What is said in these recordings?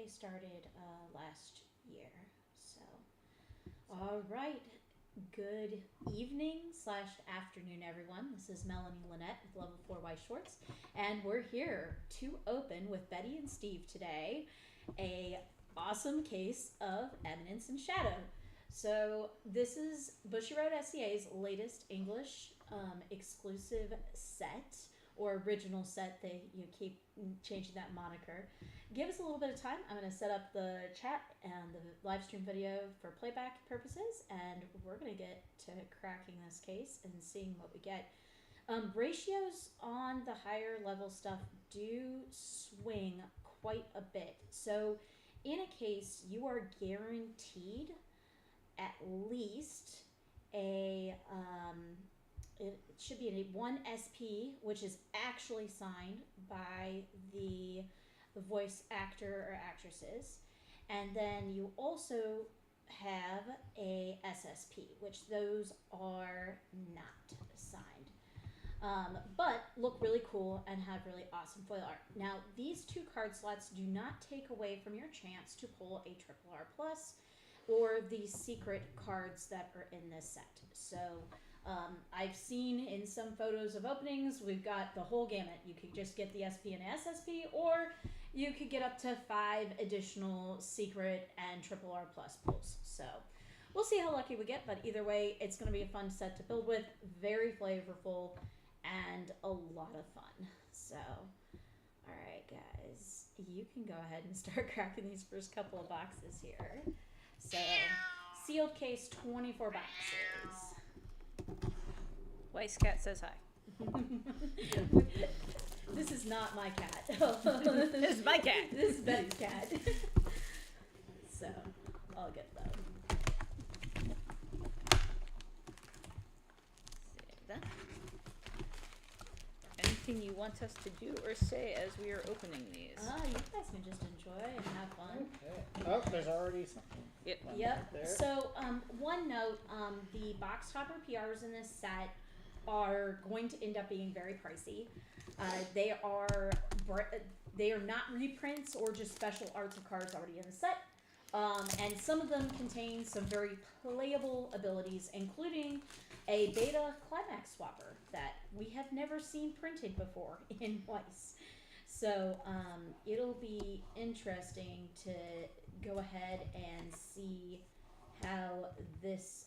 they started last year. So, all right. Good evening / afternoon, everyone. This is Melanie Lynette with Level 4 White Shorts, and we're here to open with Betty and Steve today a awesome case of Eminence and Shadow. So this is Bushiroad SEA's latest English exclusive set, or original set. They keep changing that moniker. Give us a little bit of time. I'm going to set up the chat and the live stream video for playback purposes, and we're going to get to cracking this case and seeing what we get. Ratios on the higher level stuff do swing quite a bit. So in a case, you are guaranteed at least a it should be a 1 SP, which is actually signed by the voice actor or actresses, and then you also have a SSP, which those are not signed, but look really cool and have really awesome foil art. Now, these 2 card slots do not take away from your chance to pull a triple R plus or the secret cards that are in this set. So I've seen in some photos of openings, we've got the whole gamut. You could just get the SP and SSP, or you could get up to 5 additional secret and triple R plus pulls. So we'll see how lucky we get, but either way, it's going to be a fun set to build with, very flavorful, and a lot of fun. So, all right, guys, you can go ahead and start cracking these first couple of boxes here. So, sealed case, 24 boxes. Weiss Cat says hi. This is not my cat. This is my cat. This is Betty's cat. So, I'll get them. Save that. Anything you want us to do or say as we are opening these? You guys can just enjoy and have fun. Okay. Oh, there's already something. Yep. Yep. There. So, one note, the box topper PRs in this set are going to end up being very pricey. They are not reprints or just special arts of cards already in the set. And some of them contain some very playable abilities, including a beta climax swapper that we have never seen printed before in Weiss. So it'll be interesting to go ahead and see how this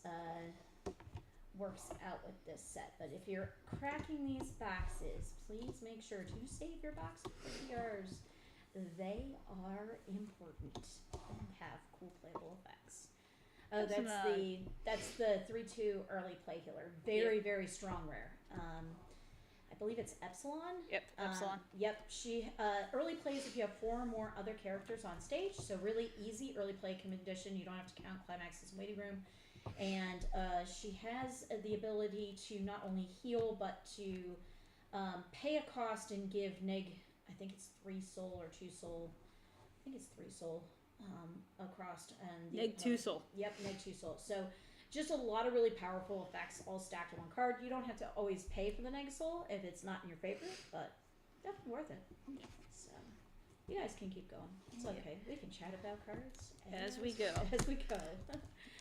works out with this set. But if you're cracking these boxes, please make sure to save your boxes for yours. They are important and have cool playable effects. Oh, that's the 3/2 early play healer. Very strong rare. I believe it's Epsilon. Yep, Epsilon. Yep, she early plays if you have 4 or more other characters on stage, so really easy early play condition. You don't have to count climaxes and waiting room. And she has the ability to not only heal, but to pay a cost and give I think it's 3 soul or 2 soul. I think it's 3 soul across. And Neg 2 soul. Yep, neg 2 soul. So just a lot of really powerful effects all stacked in one card. You don't have to always pay for the neg soul if it's not in your favor, but definitely worth it. So you guys can keep going. It's okay. We can chat about cards As we go. As we go.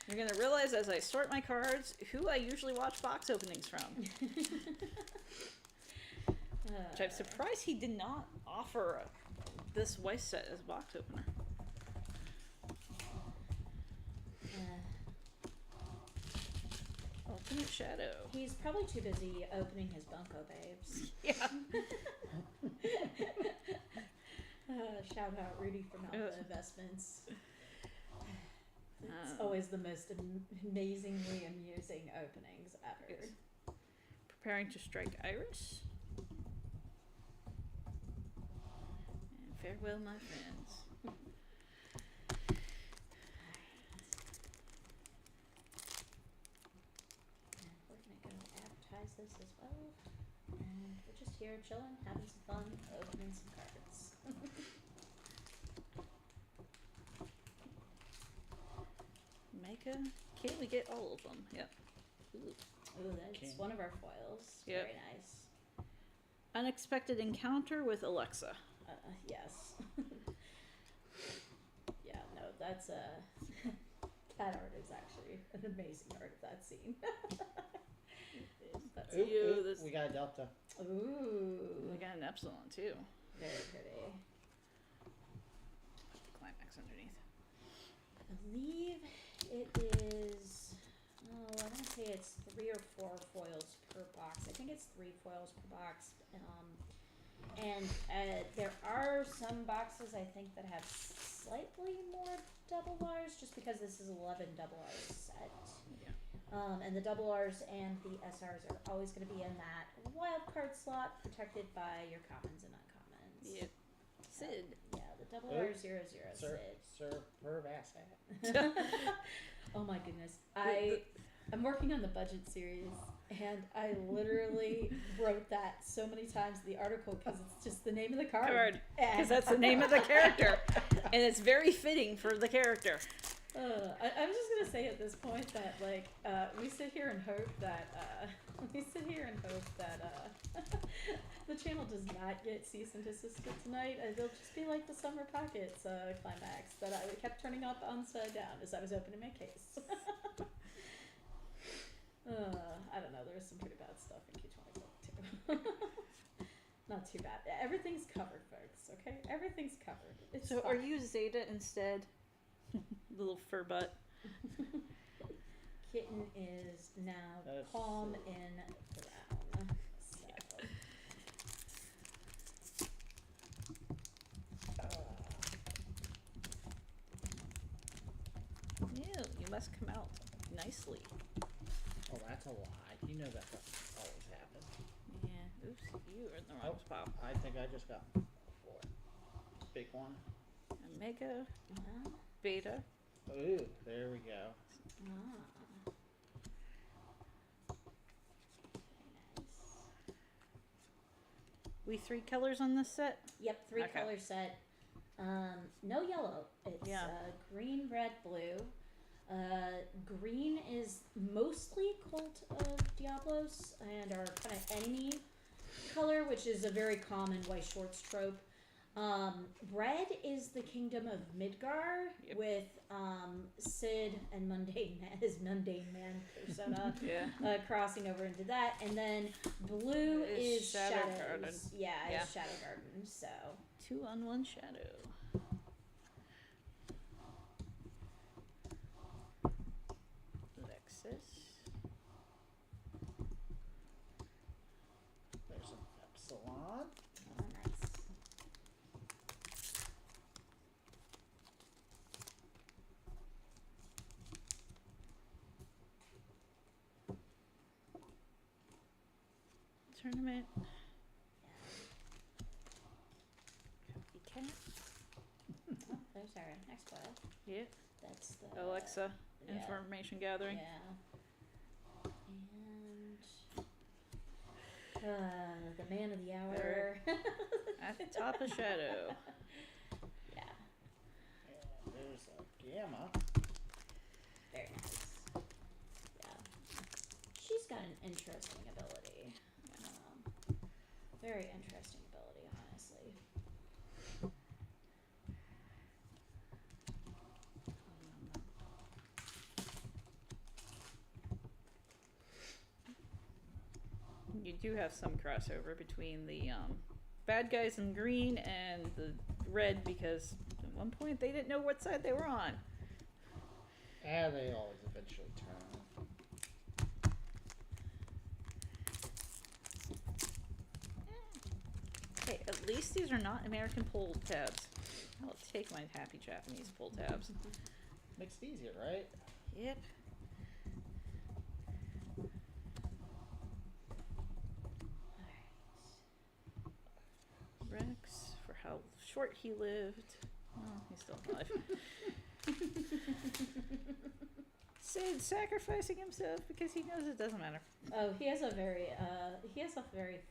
You're going to realize as I sort my cards who I usually watch box openings from. Which I'm surprised he did not offer this Weiss set as a box opener. Ultimate Shadow. He's probably too busy opening his Bunko Babes. Yeah. Shout out Rudy from Alpha Investments. It's always the most amazingly amusing openings ever. Yes. Preparing to strike Iris. And farewell, my friends. This as well, and we're just here chilling, having some fun, opening some cards. Mega. Can we get all of them? Yep. Ooh, that's one of our foils. Yep. Very nice. Unexpected encounter with Alexa. Yes. that's that art is actually an amazing art of that scene. That's Oop, you. oop, This we got a delta. Ooh, we got an epsilon too. very pretty. Put the climax underneath. I believe it is. Oh, I want to say it's 3 or 4 foils per box. I think it's 3 foils per box. And there are some boxes I think that have slightly more double R's, just because this is 11 double R's set. Yeah. And the double R's and the SR's are always going to be in that wild card slot, protected by your commons and uncommons. Yep. Sid. Yeah, the double Oop. R00 Sir, Sid. superb asset. Oh my goodness. I'm working on the budget series, and I literally wrote that so many times in the article because it's just the name of the card. Because that's the name of the character, and it's very fitting for the character. I'm just gonna say at this point that we sit here and hope that the channel does not get cease and desist tonight. It'll just be like the Summer Pockets climax that I kept turning up upside down as I was opening my case. I don't know. There was some pretty bad stuff in Q24 too. Not too bad. Everything's covered, folks. Okay, everything's covered. It's So fine. are you Zeta instead? Little fur butt. Kitten is now That's calm so- in brown. So. Ew, you must come out nicely. Oh, that's a lie. You know that doesn't always happen. Yeah. Oops, you are in the wrong spot. I think I just got 4. Big one. Omega, Uh-huh. beta. Ooh, there we go. Ah. Very nice. We 3 colors on this set. Yep, 3 Okay. color set. No yellow. It's Yeah. Green, red, blue. Green is mostly Cult of Diablos and our kind of enemy color, which is a very common white shorts trope. Red is the Kingdom of Midgar. Yep. With Sid and his mundane man persona Yeah. crossing over into that, and then blue Is is Shadow Shadows. Garden. Yeah, Yeah. is Shadow Garden. So 2 on 1 shadow. Lexus. There's an epsilon. oh, nice. Tournament. Copy cat. Oh, there's our next file. Yep. That's the Alexa. yeah, Information gathering. Yeah. And the man of the hour. At the top of shadow. Yeah, And there's a gamma. very nice. Yeah, she's got an interesting ability. Very interesting ability, honestly. You do have some crossover between the bad guys in green and the red, because at one point they didn't know what side they were on. And they always eventually turn. Hey, at least these are not American pull tabs. I'll take my happy Japanese pull tabs. Makes it easier, right? Yep. Rex, for how short he lived. Oh, he's still alive. Sid sacrificing himself because he knows it doesn't matter. Oh, he has a very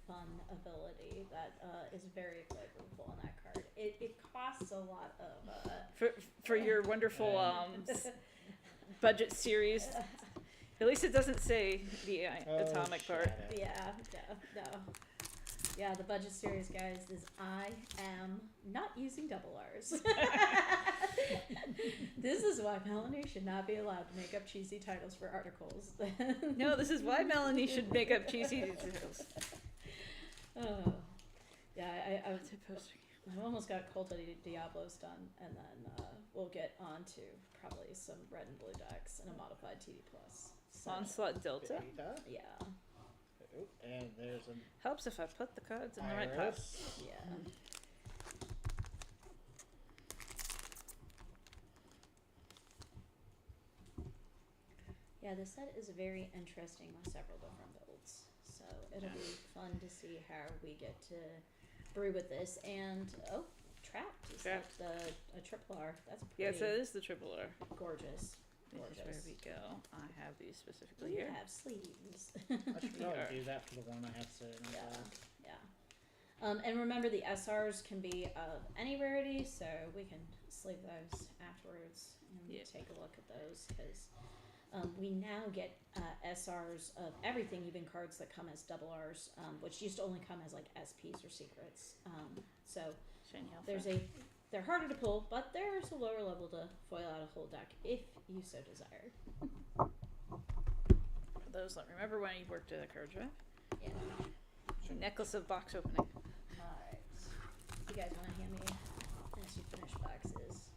fun ability that is very flavorful on that card. It costs a lot of For your wonderful budget series. At least it doesn't say the atomic part. Shadow. Yeah, the budget series, guys, is I am not using double R's. This is why Melanie should not be allowed to make up cheesy titles for articles. No, this is why Melanie should make up cheesy details. Oh. Yeah, What's it posting? I've almost got Cult of Diablos done, and then we'll get on to probably some Red and Blue decks and a modified TD+. So, Onslaught Delta. Beta. yeah. Oh, and there's an Helps if I put the cards in the right pile. Iris. Yeah. Yeah, the set is very interesting with several different builds. So it'll be fun to see how we get to brew with this. And Trapped is Trapped. a triple R. That's pretty Yes, it is the triple R. gorgeous. This is where we go. I have these specifically We here. have sleeves. I should probably Yeah. do that for the one I have sitting on Yeah, the- yeah. And remember the SRs can be of any rarity, so we can sleeve those afterwards and Yeah. take a look at those because we now get SRs of everything, even cards that come as double Rs, which used to only come as like SPs or secrets. So Shane Alpha. they're harder to pull, but there's a lower level to foil out a whole deck if you so desire. For those that remember when you worked at a card drive. Yeah. Necklace of box opening. Alright. You guys want to hand me, as you finish boxes,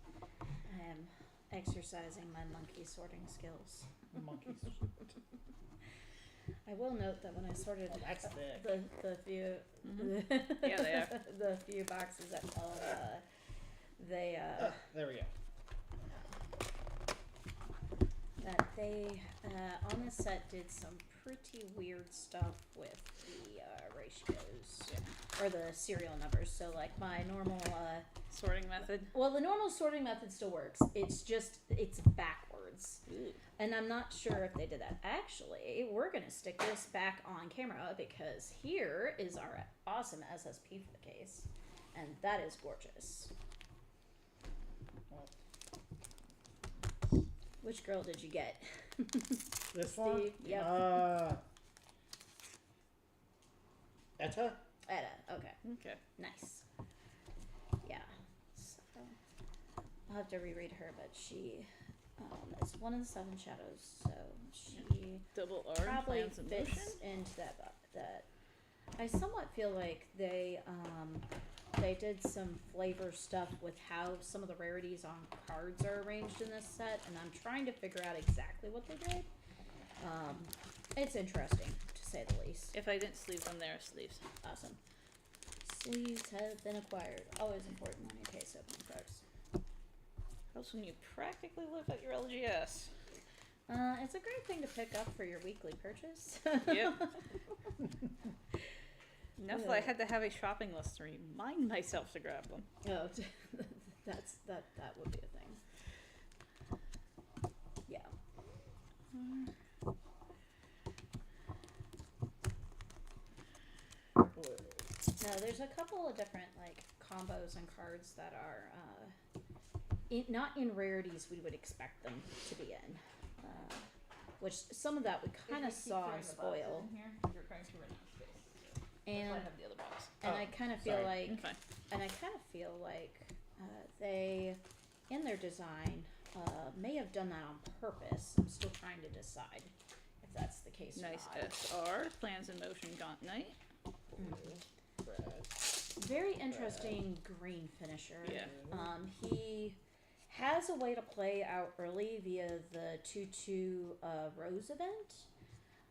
I am exercising my monkey sorting skills. the monkeys. I will note that when I sorted Oh, that's thick. the few Yeah, they are. the few boxes that they There we go. that they on this set did some pretty weird stuff with the ratios or the serial numbers. So like my normal Sorting method. well, the normal sorting method still works. It's just it's backwards. Ooh. And I'm not sure if they did that. Actually, we're going to stick this back on camera because here is our awesome SSP for the case. And that is gorgeous. Which girl did you get? This one? Steve? Yep. Etta? Etta. Okay. Okay. Nice. Yeah. So, I'll have to reread her, but she is one of the seven shadows, so she Double R and probably plans in motion. fits into that. I somewhat feel like they did some flavor stuff with how some of the rarities on cards are arranged in this set, and I'm trying to figure out exactly what they did. It's interesting, to say the least. If I didn't sleeve them, there are sleeves. Awesome. Sleeves have been acquired. Always important on your case opening cards. Helps when you practically live at your LGS. It's a great thing to pick up for your weekly purchase. Yep. Enough that I had to have a shopping list to remind myself to grab them. Oh, that would be a thing. Yeah. No, there's a couple of different like combos and cards that are not in rarities we would expect them to be in. Which some of that we kind of saw in Spoil. You're trying to run out of space. And I have the other box. and I kind of feel sorry. like Fine. And I kind of feel like they, in their design, may have done that on purpose. I'm still trying to decide if that's the case Nice or not. SR. Plans in motion Gaunt Knight. Very interesting green finisher. Yeah. He has a way to play out early via the 2/2 Rose event.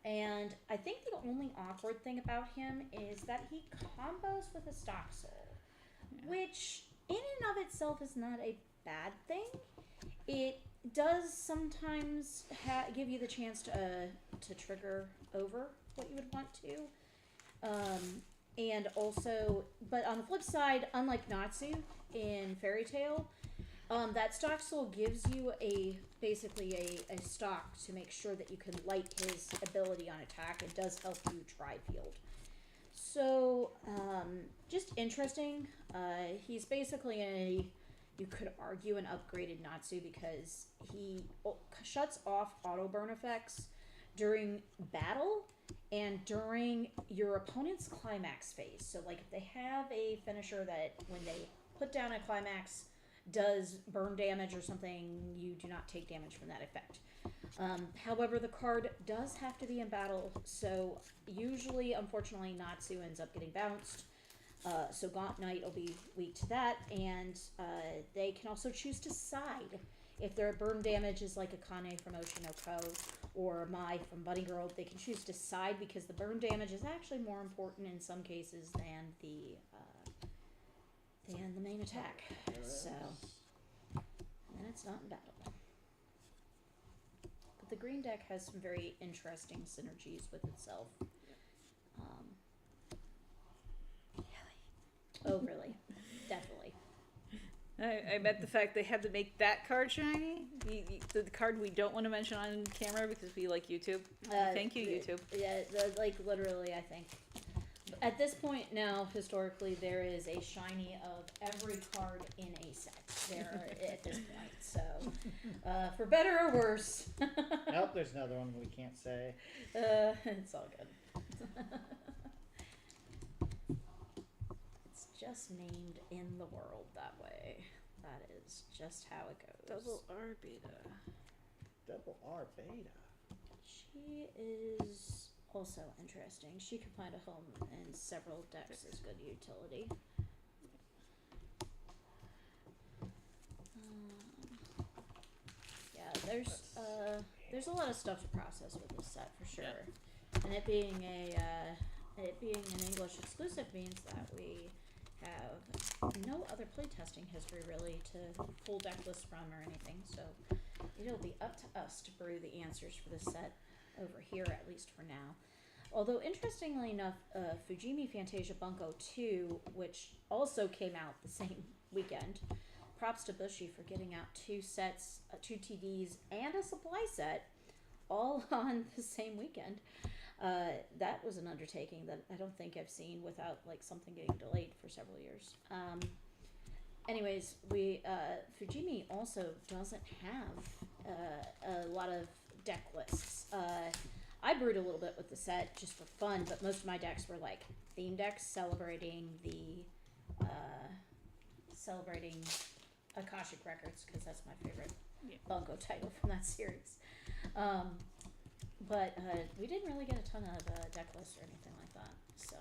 And I think the only awkward thing about him is that he combos with a stock soul, which in and of itself is not a bad thing. It does sometimes give you the chance to trigger over what you would want to. And also, but on the flip side, unlike Natsu in Fairy Tail, that stock soul gives you basically a stock to make sure that you can light his ability on attack. It does help you tri-field. So, just interesting. He's basically you could argue, an upgraded Natsu because he shuts off auto burn effects during battle and during your opponent's climax phase. So, like, if they have a finisher that when they put down a climax does burn damage or something, you do not take damage from that effect. However, the card does have to be in battle, so usually, unfortunately, Natsu ends up getting bounced. So Gaunt Knight will be weak to that, and they can also choose to side. If their burn damage is like Akane from Oshinoko or Mai from Bunny Girl, they can choose to side because the burn damage is actually more important in some cases than the main attack. So, and it's not in battle. But the green deck has some very interesting synergies with itself. Oh, really? Definitely. I meant the fact they had to make that card shiny. The card we don't want to mention on camera because we like YouTube. Thank you, YouTube. Yeah, like literally, I think. At this point now, historically, there is a shiny of every card in a set there at this point. So, for better or worse. Nope, there's another one we can't say. It's all good. It's just named in the world that way. That is just how it goes. Double R beta. Double R beta. She is also interesting. She could find a home in several decks as good utility. Yeah, there's a lot of stuff to process with this set for sure. Yeah. And it being an English exclusive means that we have no other playtesting history really to pull deck lists from or anything. So it'll be up to us to brew the answers for this set over here, at least for now. Although, interestingly enough, Fujimi Fantasia Bunko 2, which also came out the same weekend, props to Bushi for getting out 2 sets, 2 TDs, and a supply set, all on the same weekend. That was an undertaking that I don't think I've seen without like something getting delayed for several years. Anyways, Fujimi also doesn't have a lot of deck lists. I brewed a little bit with the set just for fun, but most of my decks were like theme decks celebrating Akashic Records, because that's my favorite Bunko title from that series. But we didn't really get a ton of deck lists or anything like that. So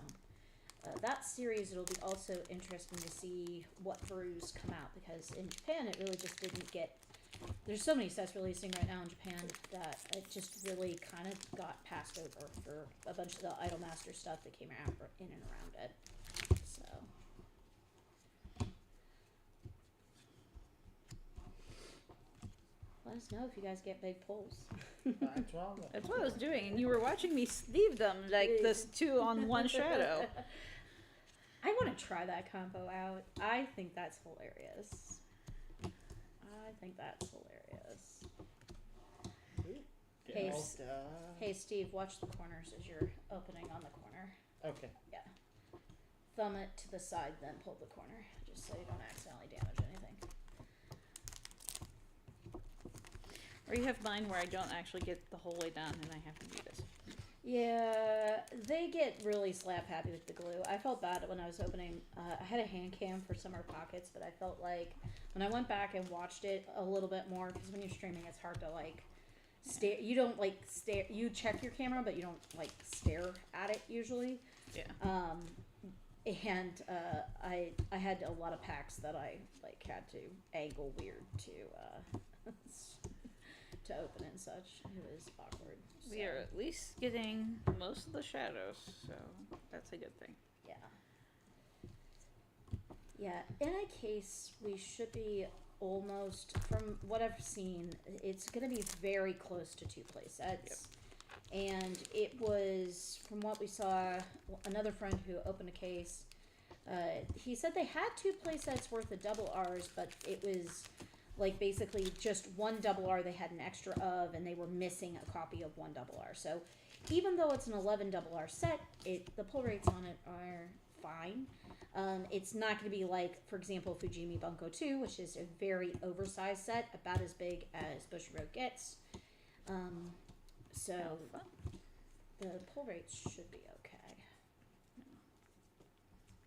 that series, it'll be also interesting to see what brews come out, because in Japan it really just didn't get. There's so many sets releasing right now in Japan that it just really kind of got passed over for a bunch of the Idolmaster stuff that came out in and around it. So. Let us know if you guys get big pulls. That's what I was doing, and you were watching me sleeve them like this 2 on 1 shadow. I want to try that combo out. I think that's hilarious. Hey, Steve, watch the corners as you're opening on the corner. Okay. Yeah. Thumb it to the side, then pull the corner, just so you don't accidentally damage anything. Or you have mine where I don't actually get the whole way down and I have to do this. Yeah, they get really slap happy with the glue. I felt bad when I was opening. I had a hand cam for Summer Pockets, but I felt like when I went back and watched it a little bit more, because when you're streaming, it's hard to like stare. You don't like stare. You check your camera, but you don't like stare at it usually. Yeah. And I had a lot of packs that I like had to angle weird to to open and such. It was awkward. We are at least getting most of the shadows, so that's a good thing. Yeah. Yeah, in a case, we should be almost, from what I've seen, it's going to be very close to 2 play sets. Yep. And it was, from what we saw, another friend who opened a case, he said they had 2 play sets worth of double R's, but it was like basically just 1 double R they had an extra of, and they were missing a copy of 1 double R. So even though it's an 11 double R set, the pull rates on it are fine. It's not going to be like, for example, Fujimi Bunko 2, which is a very oversized set, about as big as Bushiroad gets. So the pull rates should be okay.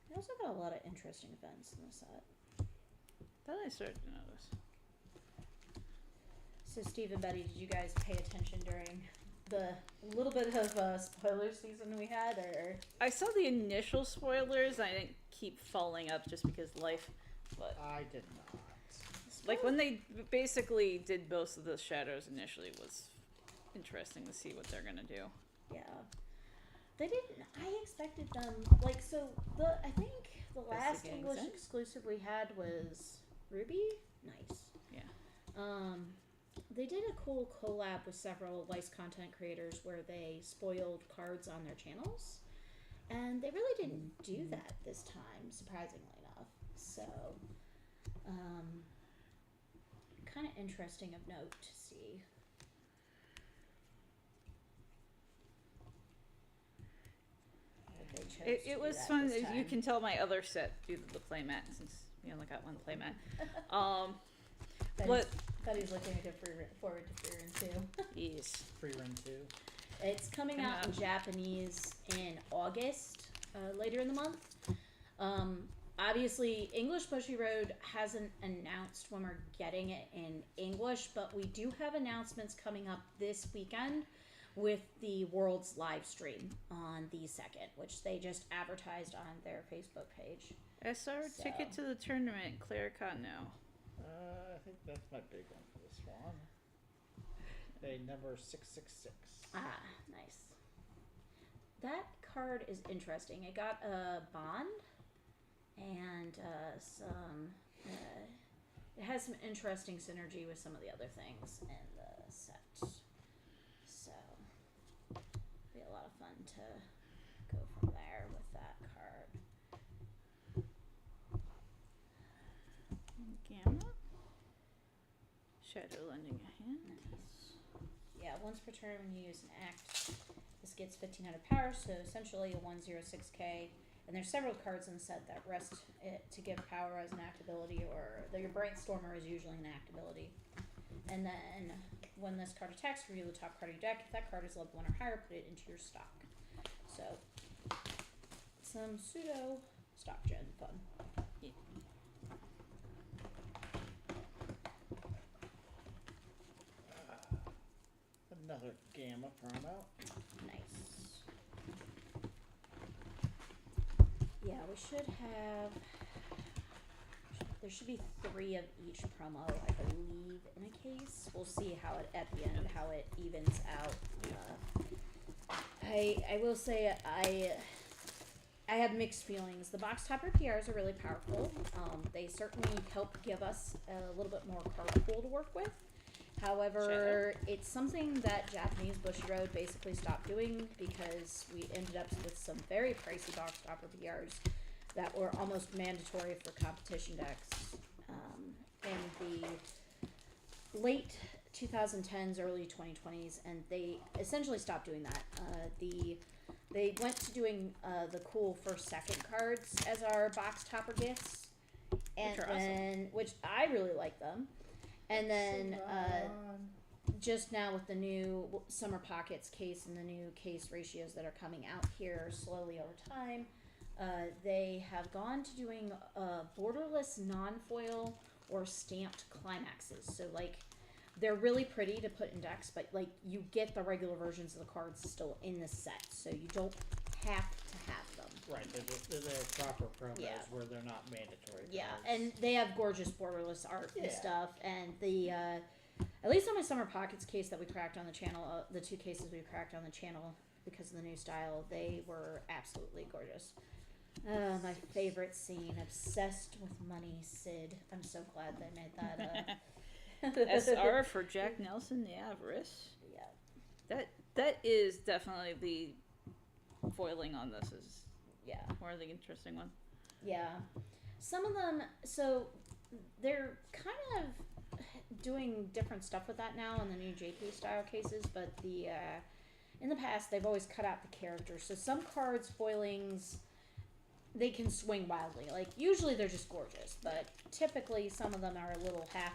They also got a lot of interesting events in the set. But I started to notice. So Steve and Betty, did you guys pay attention during the little bit of spoiler season we had, or? I saw the initial spoilers. I didn't keep following up just because life. But I did not. like when they basically did most of the shadows initially was interesting to see what they're gonna do. Yeah. They didn't. I expected them like so. I think the last Gangs English In? exclusive we had was Ruby. Nice. Yeah. They did a cool collab with several Vice content creators where they spoiled cards on their channels, and they really didn't do that this time, surprisingly enough. So, kind of interesting of note to see. That they chose to It do was that fun. this You time. can tell my other set due to the playmat since we only got one playmat. Betty's looking forward to Free Run 2. Yes. Free Run 2. It's coming out in Japanese in August, later in the month. Obviously, English Bushiroad hasn't announced when we're getting it in English, but we do have announcements coming up this weekend with the World's live stream on the 2nd, which they just advertised on their Facebook page. SR So. ticket to the tournament, Claire Cotno. I think that's my big one for this one. A number 666. Ah, nice. That card is interesting. It got a bond and it has some interesting synergy with some of the other things in the set. So, be a lot of fun to go from there with that card. Gamma. Shadow lending a hand. Nice. Yeah, once per turn when you use an act, this gets 1500 power, so essentially a 106k. And there's several cards in the set that rest it to give power as an act ability, or your Brightstormer is usually an act ability. And then when this card attacks, reveal the top card of your deck. If that card is level 1 or higher, put it into your stock. So, some pseudo stock gen fun. Yeah. Another Gamma promo. Nice. Yeah, we should have. There should be 3 of each promo, I believe, in a case. We'll see how it at the end how it evens out. I will say I have mixed feelings. The box topper PRs are really powerful. They certainly help give us a little bit more card pool to work with. However, it's something that Japanese Bushiroad basically stopped doing because we ended up with some very pricey box topper PRs that were almost mandatory for competition decks in the late 2010s, early 2020s, and they essentially stopped doing that. They went to doing the cool first, second cards as our box topper gifts, and Which are then which I really like them. And then just now with the new Summer Pockets case and the new case ratios that are coming out here slowly over time, they have gone to doing borderless non-foil or stamped climaxes. So like they're really pretty to put in decks, but like you get the regular versions of the cards still in the set, so you don't have to have them. Right, they're proper promos Yeah. where they're not mandatory. Yeah, cards. and they have gorgeous borderless art and Yeah. stuff. And the at least on my Summer Pockets case that we cracked on the channel, the 2 cases we cracked on the channel because of the new style, they were absolutely gorgeous. My favorite scene, obsessed with money, Sid. I'm so glad they made that. SR for Jack Nelson, the Avarice. Yeah, That is definitely the foiling on this is yeah. more the interesting one. Yeah. Some of them, so they're kind of doing different stuff with that now in the new JP style cases, but in the past they've always cut out the characters. So some cards, foilings, they can swing wildly. Like usually they're just gorgeous, but typically some of them are a little half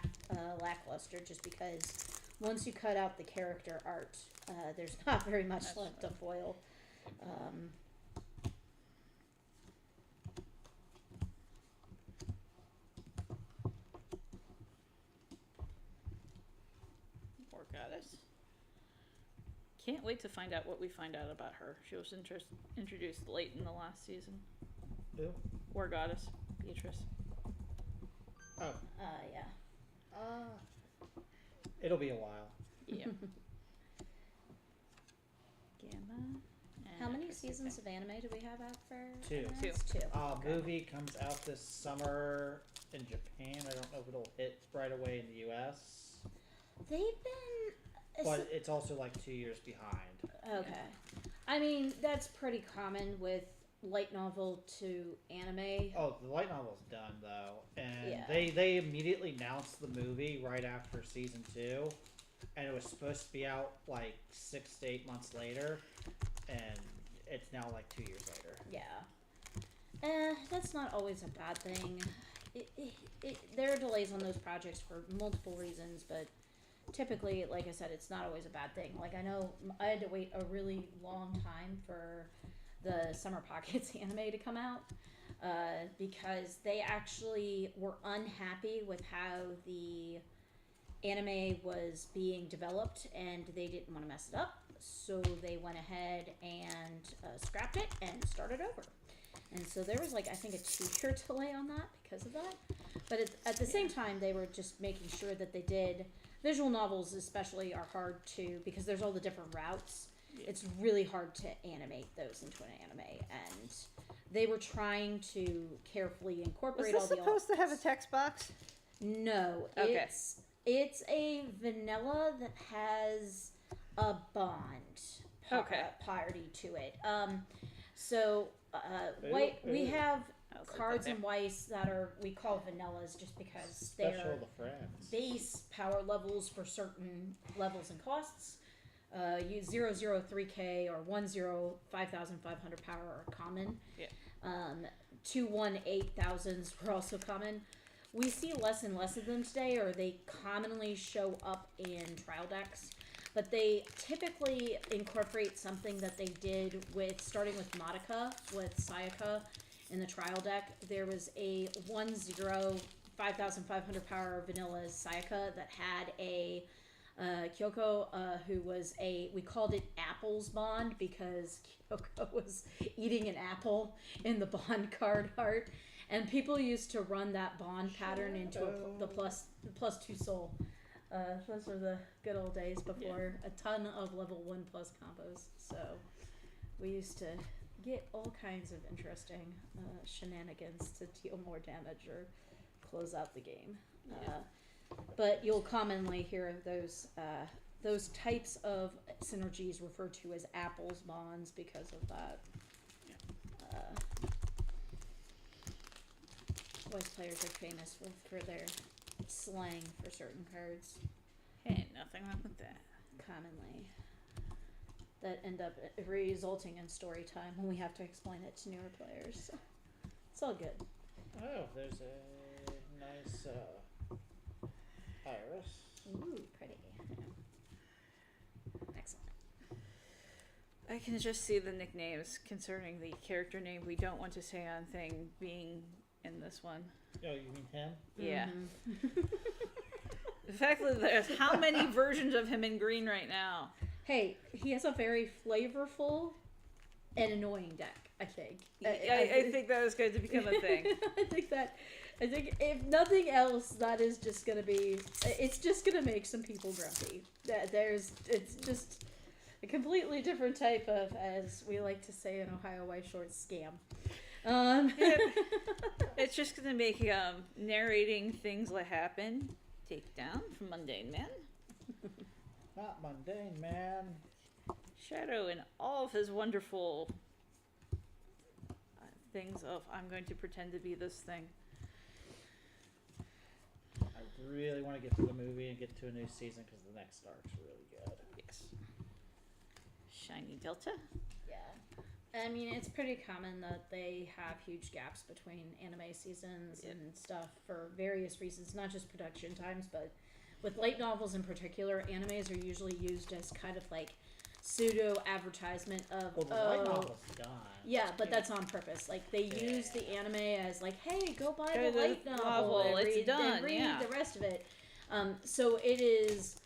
lackluster just because once you cut out the character art, there's not very much That's left to foil. Goddess. Can't wait to find out what we find out about her. She was introduced late in the last season. Who? War Goddess, Beatrice. Oh. Yeah. It'll be a while. Yeah. Gamma. How many Chrissy seasons Thing. of anime do we have out for? Two. Eminence? Two. Okay. Movie comes out this summer in Japan. I don't know if it'll hit right away in the US. They've been. But it's also like 2 years behind. Okay. I mean, that's pretty common with light novel to anime. Oh, the light novel's done though, and Yeah. they immediately announced the movie right after season 2, and it was supposed to be out like 6 to 8 months later, and it's now like 2 years later. Yeah. That's not always a bad thing. There are delays on those projects for multiple reasons, but typically, like I said, it's not always a bad thing. Like, I know I had to wait a really long time for the Summer Pockets anime to come out because they actually were unhappy with how the anime was being developed and they didn't want to mess it up. So they went ahead and scrapped it and started over. And so there was like, I think, a 2-year delay on that because of that. But at the same time, they were just making sure that they did. Visual novels especially are hard to, because there's all the different routes. It's really hard to animate those into an anime. And they were trying to carefully incorporate Was all this the supposed to have a elements. text box? No. Okay. It's a vanilla that has a bond party to it. We have cards and whites that are, we call vanillas just because Special they're to friends. base power levels for certain levels and costs. 003K or 5,500 power are common. Yeah. 218,000s were also common. We see less and less of them today, or they commonly show up in trial decks. But they typically incorporate something that they did with, starting with Madoka, with Sayaka in the trial deck. There was a 5,500 power vanilla Sayaka that had a Kyoko, who was we called it Apples Bond because Kyoko was eating an apple in the Bond card art. And people used to run that Bond pattern into the plus 2 soul. Those were the good old days before a ton of level 1+ combos. So we used to get all kinds of interesting shenanigans to deal more damage or close out the game. But you'll commonly hear of those types of synergies referred to as apples bonds because of that. Voice players are famous for their slang for certain cards, Hey, nothing wrong with that. commonly, that end up resulting in story time when we have to explain it to newer players. So it's all good. Oh, there's a nice iris. Ooh, pretty. Excellent. I can just see the nicknames concerning the character name we don't want to say on thing being in this one. Oh, you mean him? Yeah. Mm-hmm. The fact that there's how many versions of him in green right now? Hey, he has a very flavorful and annoying deck, I think. I think that is going to become a thing. I think if nothing else, that is just gonna be, it's just gonna make some people grumpy. It's just a completely different type of, as we like to say in Ohio White Shorts, scam. It's just going to make narrating things that happen take down from Mundane Man. Not mundane, man. Shadow and all of his wonderful things of, I'm going to pretend to be this thing. I really want to get to the movie and get to a new season because the next arc's really good. Yes. Shiny Delta. Yeah. I mean, it's pretty common that they have huge gaps between anime seasons and stuff for various reasons, not just production times, but with light novels in particular, animes are usually used as kind of like pseudo advertisement of, Well, the light novel's done. yeah, but that's on purpose. Like, they use the anime as like, hey, go buy Go the light novel and it's read, done, and read yeah. the rest of it. So it is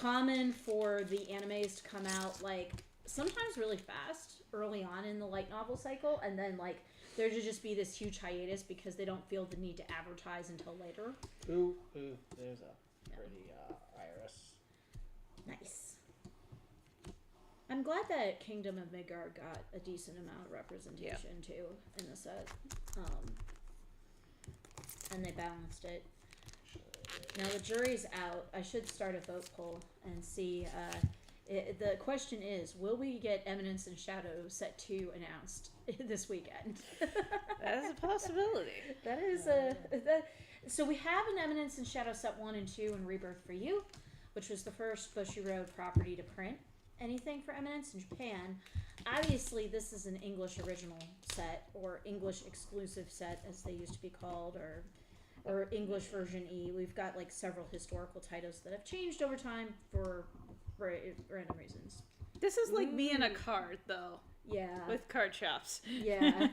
common for the animes to come out like sometimes really fast early on in the light novel cycle, and then like there to just be this huge hiatus because they don't feel the need to advertise until later. Ooh, there's a pretty iris. Nice. I'm glad that Kingdom of Midgard got a decent amount of representation too in the set, and they balanced it. Now the jury's out. I should start a vote poll and see. The question is, will we get Eminence and Shadow Set 2 announced this weekend? That is a possibility. That is so we have an Eminence and Shadow Set 1 and 2 in Rebirth for You, which was the first Bushiroad property to print anything for Eminence in Japan. Obviously, this is an English original set, or English exclusive set, as they used to be called, or English version E. We've got like several historical titles that have changed over time for random reasons. This is like me and a card, though. Yeah. With card shops. Yeah.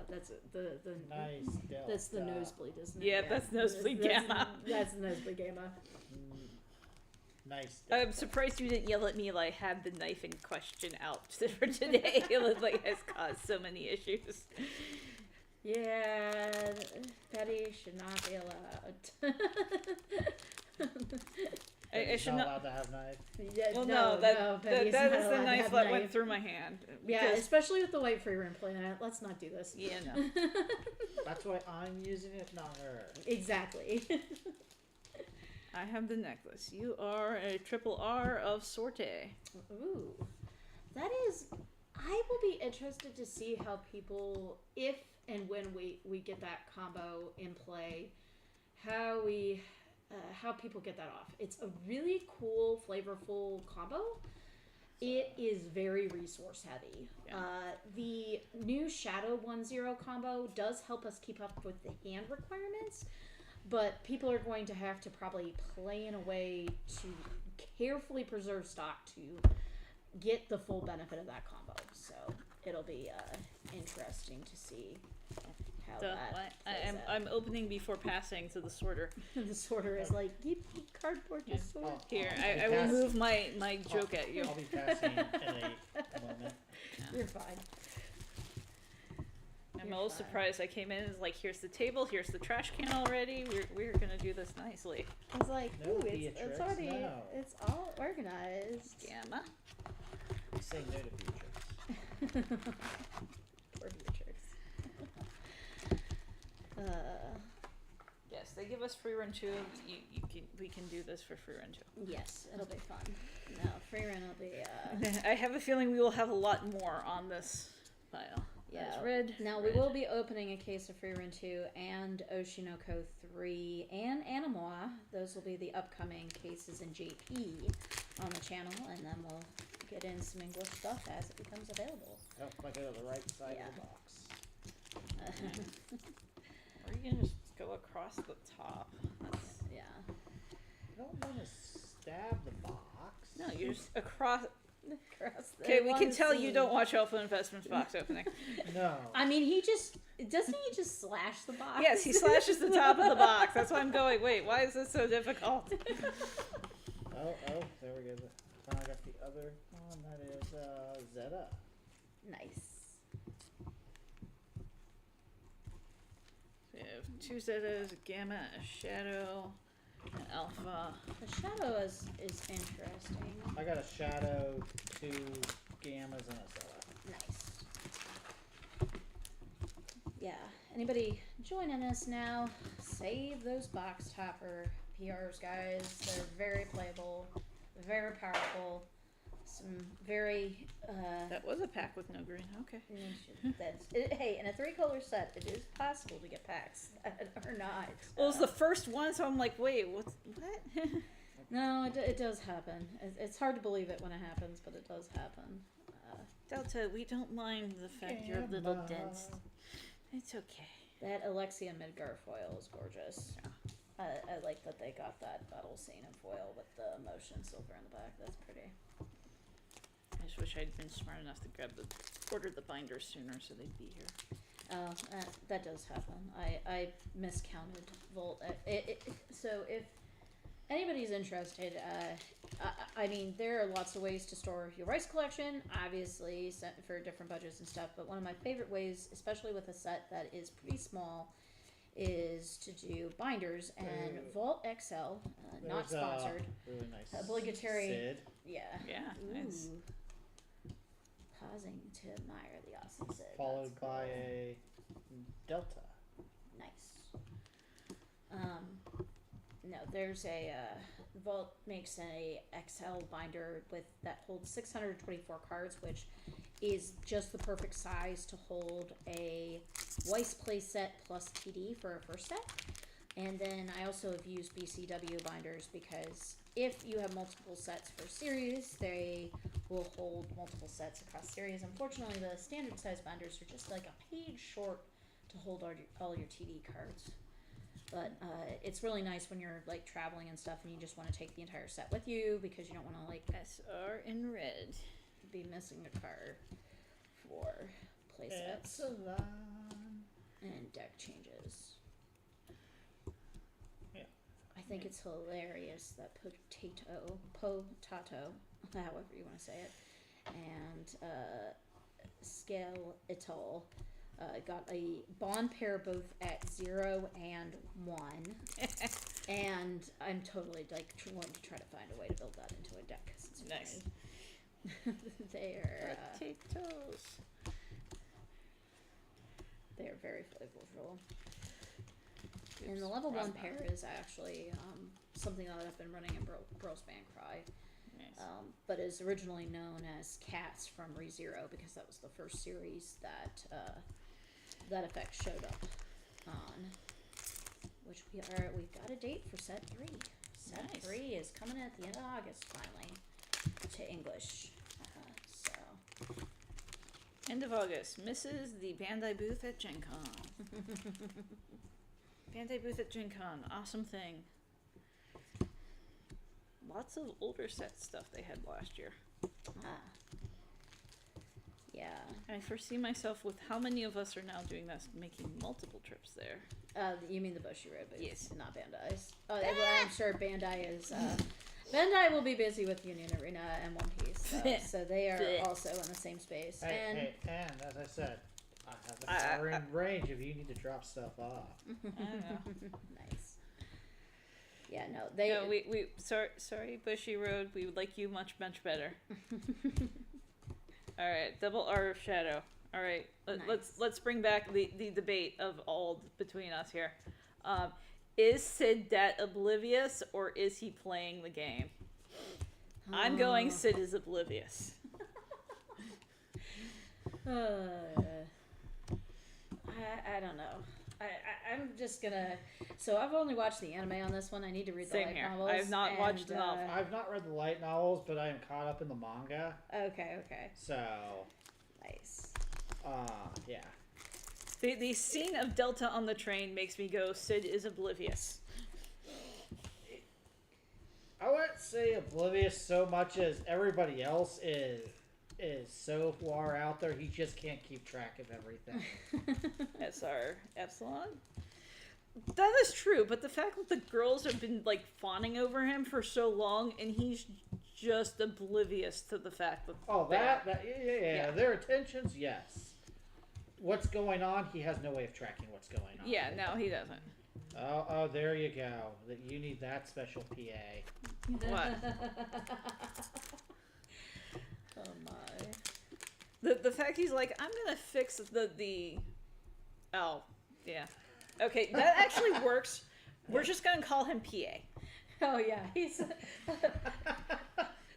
That's the Nice Delta. that's the nosebleed, isn't it? Yeah, that's nosebleed gamma. That's the nosebleed gamma. Nice. I'm surprised you didn't yell at me like have the knife in question out for today. It was like has caused so many issues. Yeah, Petty should not be allowed. I should not not. allowed to have knife. Yeah, Well, no, that Petty's is not the allowed to knife have that went through my hand. Yeah, because- especially with the white free room planet. Let's not do this. Yeah, no. That's why I'm using it, not her. Exactly. I have the necklace. You are a triple R of Sorte. Ooh, that is. I will be interested to see how people, if and when we get that combo in play, how people get that off. It's a really cool, flavorful combo. It is very resource heavy. Yeah. The new Shadow 1-0 combo does help us keep up with the hand requirements, but people are going to have to probably play in a way to carefully preserve stock to get the full benefit of that combo. So it'll be interesting to see how that plays out. I'm opening before passing to the sorter. The sorter is like, give me cardboard to sort. Here, I'll I will pass- move my joke at you. I'll be passing in a moment. You're fine. I'm You're a little fine. surprised. I came in and was like, here's the table, here's the trash can already. We're gonna do this nicely. I was like, No, ooh, Beatrix, it's already, no. it's all organized. Gamma. We say no to Beatrix. Poor Beatrix. Yes, they give us free run 2. We can do this for free run 2. Yes, it'll be fun. No, free run will be, I have a feeling we will have a lot more on this file. yeah. That's red. Now, we will be opening a case of free run 2 and Oshinoko 3 and Animoa. Those will be the upcoming cases in JP on the channel, and then we'll get in some English stuff as it becomes available. Oh, if I go to the right side Yeah. of the box. Or you can just go across the top. That's, Yeah. I don't want to stab the box. no, you're just across. Across the Okay, we can one tell you scene. don't watch Alpha Investments box opening. No. I mean, doesn't he just slash the box? Yes, he slashes the top of the box. That's why I'm going, wait, why is this so difficult? Oh, there we go. Finally got the other one. That is Zeta. Nice. We have 2 Zetas, a Gamma, a Shadow, an Alpha. The shadow is interesting. I got a Shadow, 2 Gammas, and a Zeta. Nice. Yeah. Anybody joining us now? Save those box topper PRs, guys. They're very playable, very powerful. Some very That was a pack with no green. Okay. hey, in a 3-color set, it is possible to get packs that are not. Well, it was the first one, so I'm like, wait, what? No, it does happen. It's hard to believe it when it happens, but it does happen. Delta, we don't mind the fact you're a little Gamma. dense. It's okay. That Alexia Midgar foil is gorgeous. Yeah. I like that they got that battle scene in foil with the motion silver in the back. That's pretty. I just wish I'd been smart enough to order the binder sooner so they'd be here. Oh, that does happen. I miscounted Volt. So if anybody's interested, I mean, there are lots of ways to store your rice collection, obviously, set for different budgets and stuff, but one of my favorite ways, especially with a set that is pretty small, is to do binders, and Vault XL, not sponsored, really nice obligatory, Sid. yeah. Yeah, nice. Ooh. Pausing to admire the awesome Sid. Followed That's cool. by a Delta. Nice. No, there's a Vault makes a XL binder with that holds 624 cards, which is just the perfect size to hold a Weiss play set plus TD for a first set. And then I also have used BCW binders because if you have multiple sets for series, they will hold multiple sets across series. Unfortunately, the standard size binders are just like a page short to hold all your TD cards. But it's really nice when you're like traveling and stuff and you just want to take the entire set with you because you don't want to like SR in red. be missing a card for play sets and deck changes. Yeah. I think it's hilarious that Potato, however you want to say it, and Scale Atoll got a bond pair both at 0 and 1. And I'm totally like going to try to find a way to build that into a deck because it's Nice. They're Potatoes. they're very flavorful. And the level 1 pair is actually something that I've been running in Bros Band Cry. Nice. But is originally known as Cats from ReZero because that was the first series that that effect showed up on. Which we've got a date for set 3. Set Nice. 3 is coming at the end of August finally to English. So End of August. Misses the Bandai booth at Gen Con. Bandai booth at Gen Con. Awesome thing. Lots of older set stuff they had last year. yeah. I foresee myself with how many of us are now doing this, making multiple trips there. You mean the Bushiroad booth? Yes. Not Bandai's. Well, I'm sure Bandai is. Bandai will be busy with Union Arena and One Piece, so they are also in the same space. And as I said, I have the power in range if you need to drop stuff off. I don't know. Nice. Yeah, no, they. No, we sorry, Bushiroad. We would like you much better. All right, double R of Shadow. All right, let's bring back the debate of all between us here. Is Sid that oblivious, or is he playing the game? I'm going Sid is oblivious. I don't know. I'm just gonna. So I've only watched the anime on this one. I need to read the light novels. I have not watched enough. I've not read the light novels, but I am caught up in the manga. Okay. So. Nice. Yeah. The scene of Delta on the train makes me go, Sid is oblivious. I wouldn't say oblivious so much as everybody else is so far out there he just can't keep track of everything. SR Epsilon? That is true, but the fact that the girls have been like fawning over him for so long and he's just oblivious to the fact that yeah, their attentions, yes. What's going on, he has no way of tracking what's going on. Yeah, no, he doesn't. Oh, there you go. That you need that special PA. What? Oh my. The fact he's like, I'm gonna fix the oh, yeah. Okay, that actually works. We're just gonna call him PA. Oh yeah, he's.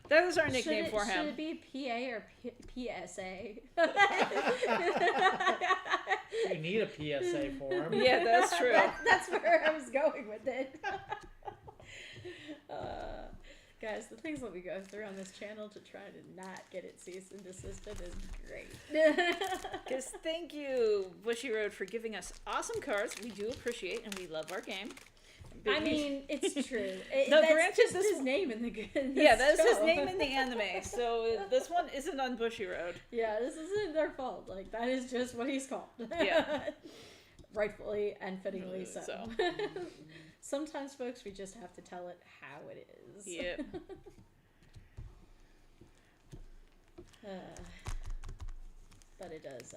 That was our nickname for him. Should it be PA or PSA? You need a PSA for him. Yeah, that's true. That's where I was going with it. Guys, the things that we go through on this channel to try to not get it cease and desisted is great. Because thank you, Bushiroad, for giving us awesome cards. We do appreciate and we love our game. I mean, it's true. No, that's granted, just this his name in the yeah, that is his show. name in the anime. So this one isn't on Bushiroad. Yeah, this isn't their fault. Like, that is just what he's called. Yeah. Rightfully and fittingly so. Sometimes, folks, we just have to tell it how it is. Yep. But it does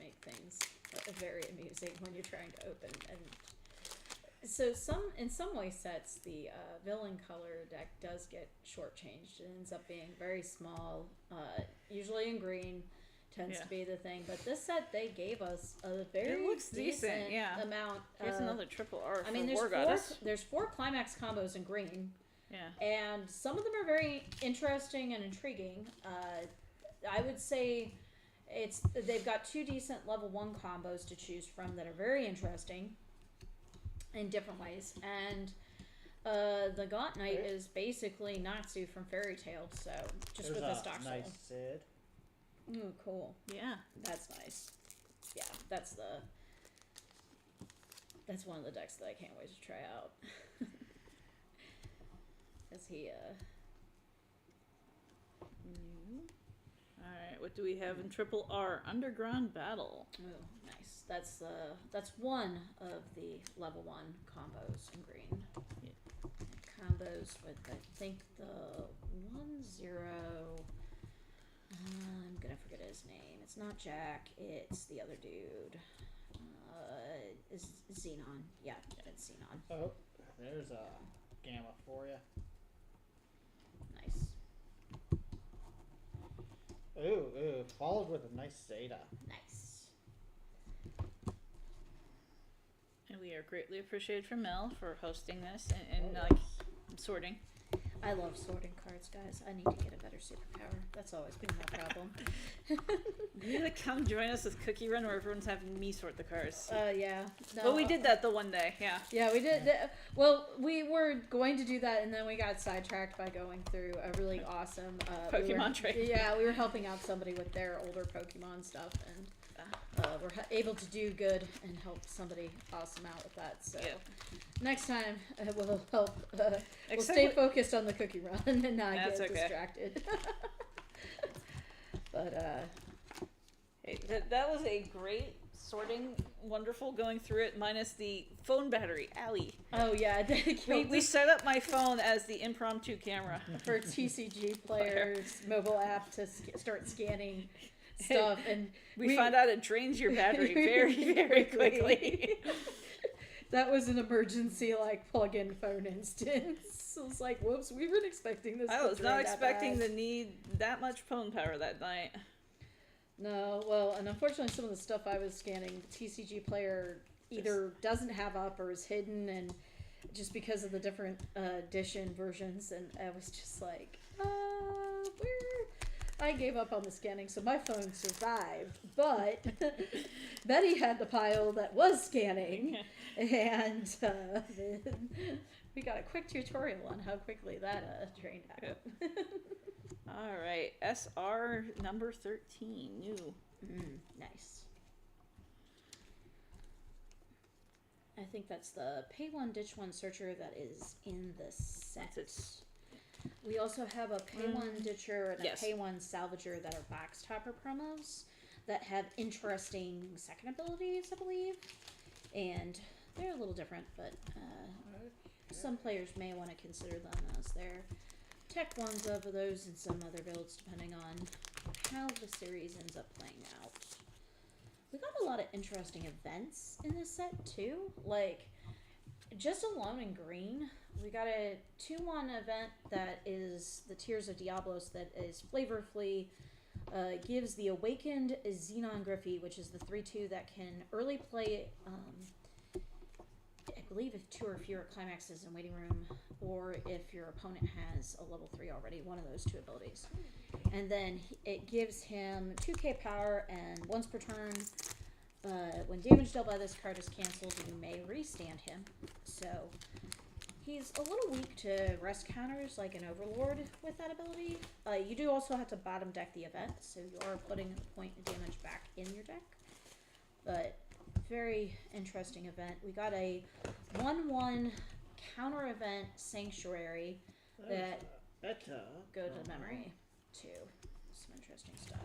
make things very amusing when you're trying to open. And so in some way sets, the villain color deck does get shortchanged. It ends up being very small, usually in green. Tends to be the thing, but this set they gave us a very decent amount. Here's another triple R. I mean, there's four climax combos in green. Yeah, and some of them are very interesting and intriguing. I would say they've got 2 decent level 1 combos to choose from that are very interesting in different ways, and the Gaunt Knight is basically Natsu from Fairy Tale, so just with the stock nice soul. Sid. Ooh, cool. Yeah, that's nice. Yeah, that's one of the decks that I can't wait to try out. Because he Alright, what do we have in triple R? Underground Battle. Oh, nice. That's one of the level 1 combos in green. Yeah. Combos with, I think, the 1-0. I'm gonna forget his name. It's not Jack. It's the other dude. Is Xenon? Yeah, it's Xenon. Oh, there's a Gamma for you. Nice. Ooh, followed with a nice Zeta. Nice. And we are greatly appreciated from Mel for hosting this and sorting. I love sorting cards, guys. I need to get a better superpower. That's always been my problem. You need to come join us with Cookie Run where everyone's having me sort the cards. Yeah. No, well, we did that the one day, yeah. Yeah, we did. Well, we were going to do that, and then we got sidetracked by going through a really awesome Pokemon trade. Yeah, we were helping out somebody with their older Pokemon stuff, and we're able to do good and help somebody awesome out with that. So next time we'll help. We'll stay focused on the Cookie Run and not get distracted. But hey, that was a great sorting, wonderful going through it, minus the phone battery. Allie. Oh yeah, we set up my phone as the impromptu camera for TCG players mobile app to start scanning stuff, and we found out it drains your battery very, very quickly. That was an emergency, plug-in phone instance. I was like, whoops, we weren't expecting this. I was not expecting to need that much phone power that night. No, well, and unfortunately some of the stuff I was scanning, the TCG player either doesn't have up or is hidden, and just because of the different edition versions, and I was just like, I gave up on the scanning, so my phone survived, but Betty had the pile that was scanning, and we got a quick tutorial on how quickly that drained out. All right, SR number 13, new. Nice. I think that's the pay one, ditch one searcher that is in the set. We also have a pay one ditcher and a pay one salvager that are box topper promos that have interesting second abilities, I believe. And they're a little different, but some players may want to consider them as their tech ones of those and some other builds, depending on how the series ends up playing out. We got a lot of interesting events in this set too. Just alone in green, we got a 2-1 event that is the Tears of Diablos that is flavorfully gives the Awakened Xenon Griffey, which is the 3/2 that can early play, I believe, if 2 or fewer climaxes in waiting room, or if your opponent has a level 3 already, one of those 2 abilities. And then it gives him 2k power, and once per turn, when damage dealt by this card is cancelled, you may restand him. So he's a little weak to rest counters like an Overlord with that ability. You do also have to bottom deck the event, so you are putting a point of damage back in your deck. But very interesting event. We got a 1/1 counter event Sanctuary that go to memory too. Some interesting stuff.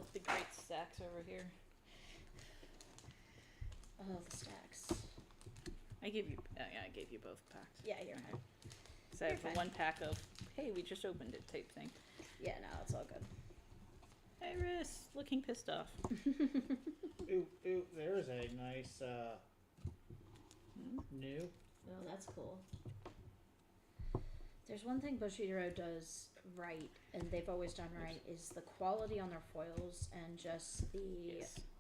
of the great stacks over here. Oh, the stacks. I gave you both packs. Yeah, you're right. So I have a 1 pack of, hey, we just opened it type thing. Yeah, no, it's all good. Iris, looking pissed off. Ooh, there's a nice, new. Oh, that's cool. There's one thing Bushiroad does right, and they've always done right, is the quality on their foils and just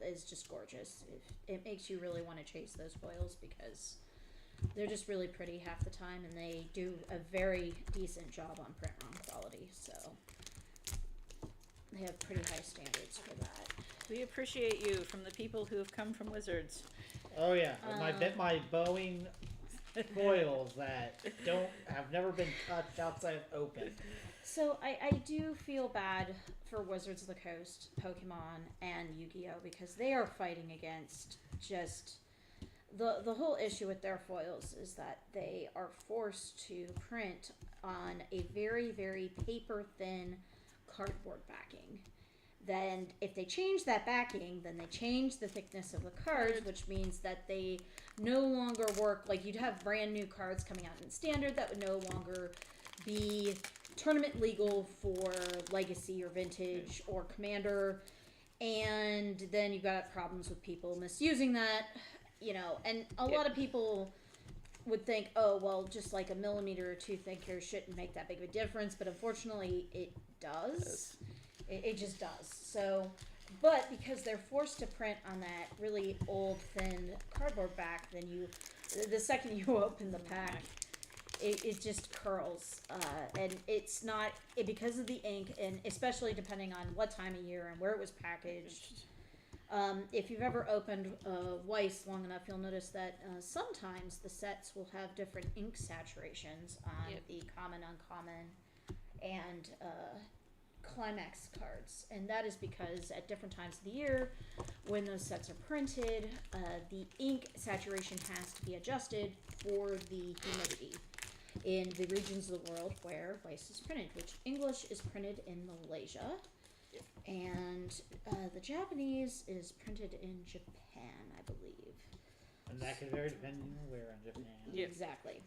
is just gorgeous. It makes you really want to chase those foils because they're just really pretty half the time, and they do a very decent job on print run quality. So they have pretty high standards for that. We appreciate you from the people who have come from Wizards. Oh yeah, my Boeing foils that have never been touched outside of open. So I do feel bad for Wizards of the Coast, Pokemon, and Yu-Gi-Oh! Because they are fighting against just the whole issue with their foils is that they are forced to print on a very, very paper-thin cardboard backing. Then if they change that backing, then they change the thickness of the cards, which means that they no longer work. Like, you'd have brand new cards coming out in Standard that would no longer be tournament legal for Legacy or Vintage or Commander, and then you've got problems with people misusing that, and a lot of people would think, oh, well, just like a millimeter or two thicker shouldn't make that big of a difference, but unfortunately it does. It just does. So, but because they're forced to print on that really old, thin cardboard back, then the second you open the pack, it just curls. And it's not, because of the ink, and especially depending on what time of year and where it was packaged. If you've ever opened Weiss long enough, you'll notice that sometimes the sets will have different ink saturations on the common, uncommon, and climax cards, and that is because at different times of the year when those sets are printed, the ink saturation has to be adjusted for the humidity in the regions of the world where Weiss is printed, which English is printed in Malaysia, and the Japanese is printed in Japan, I believe. And that can vary depending on where in Japan. Exactly.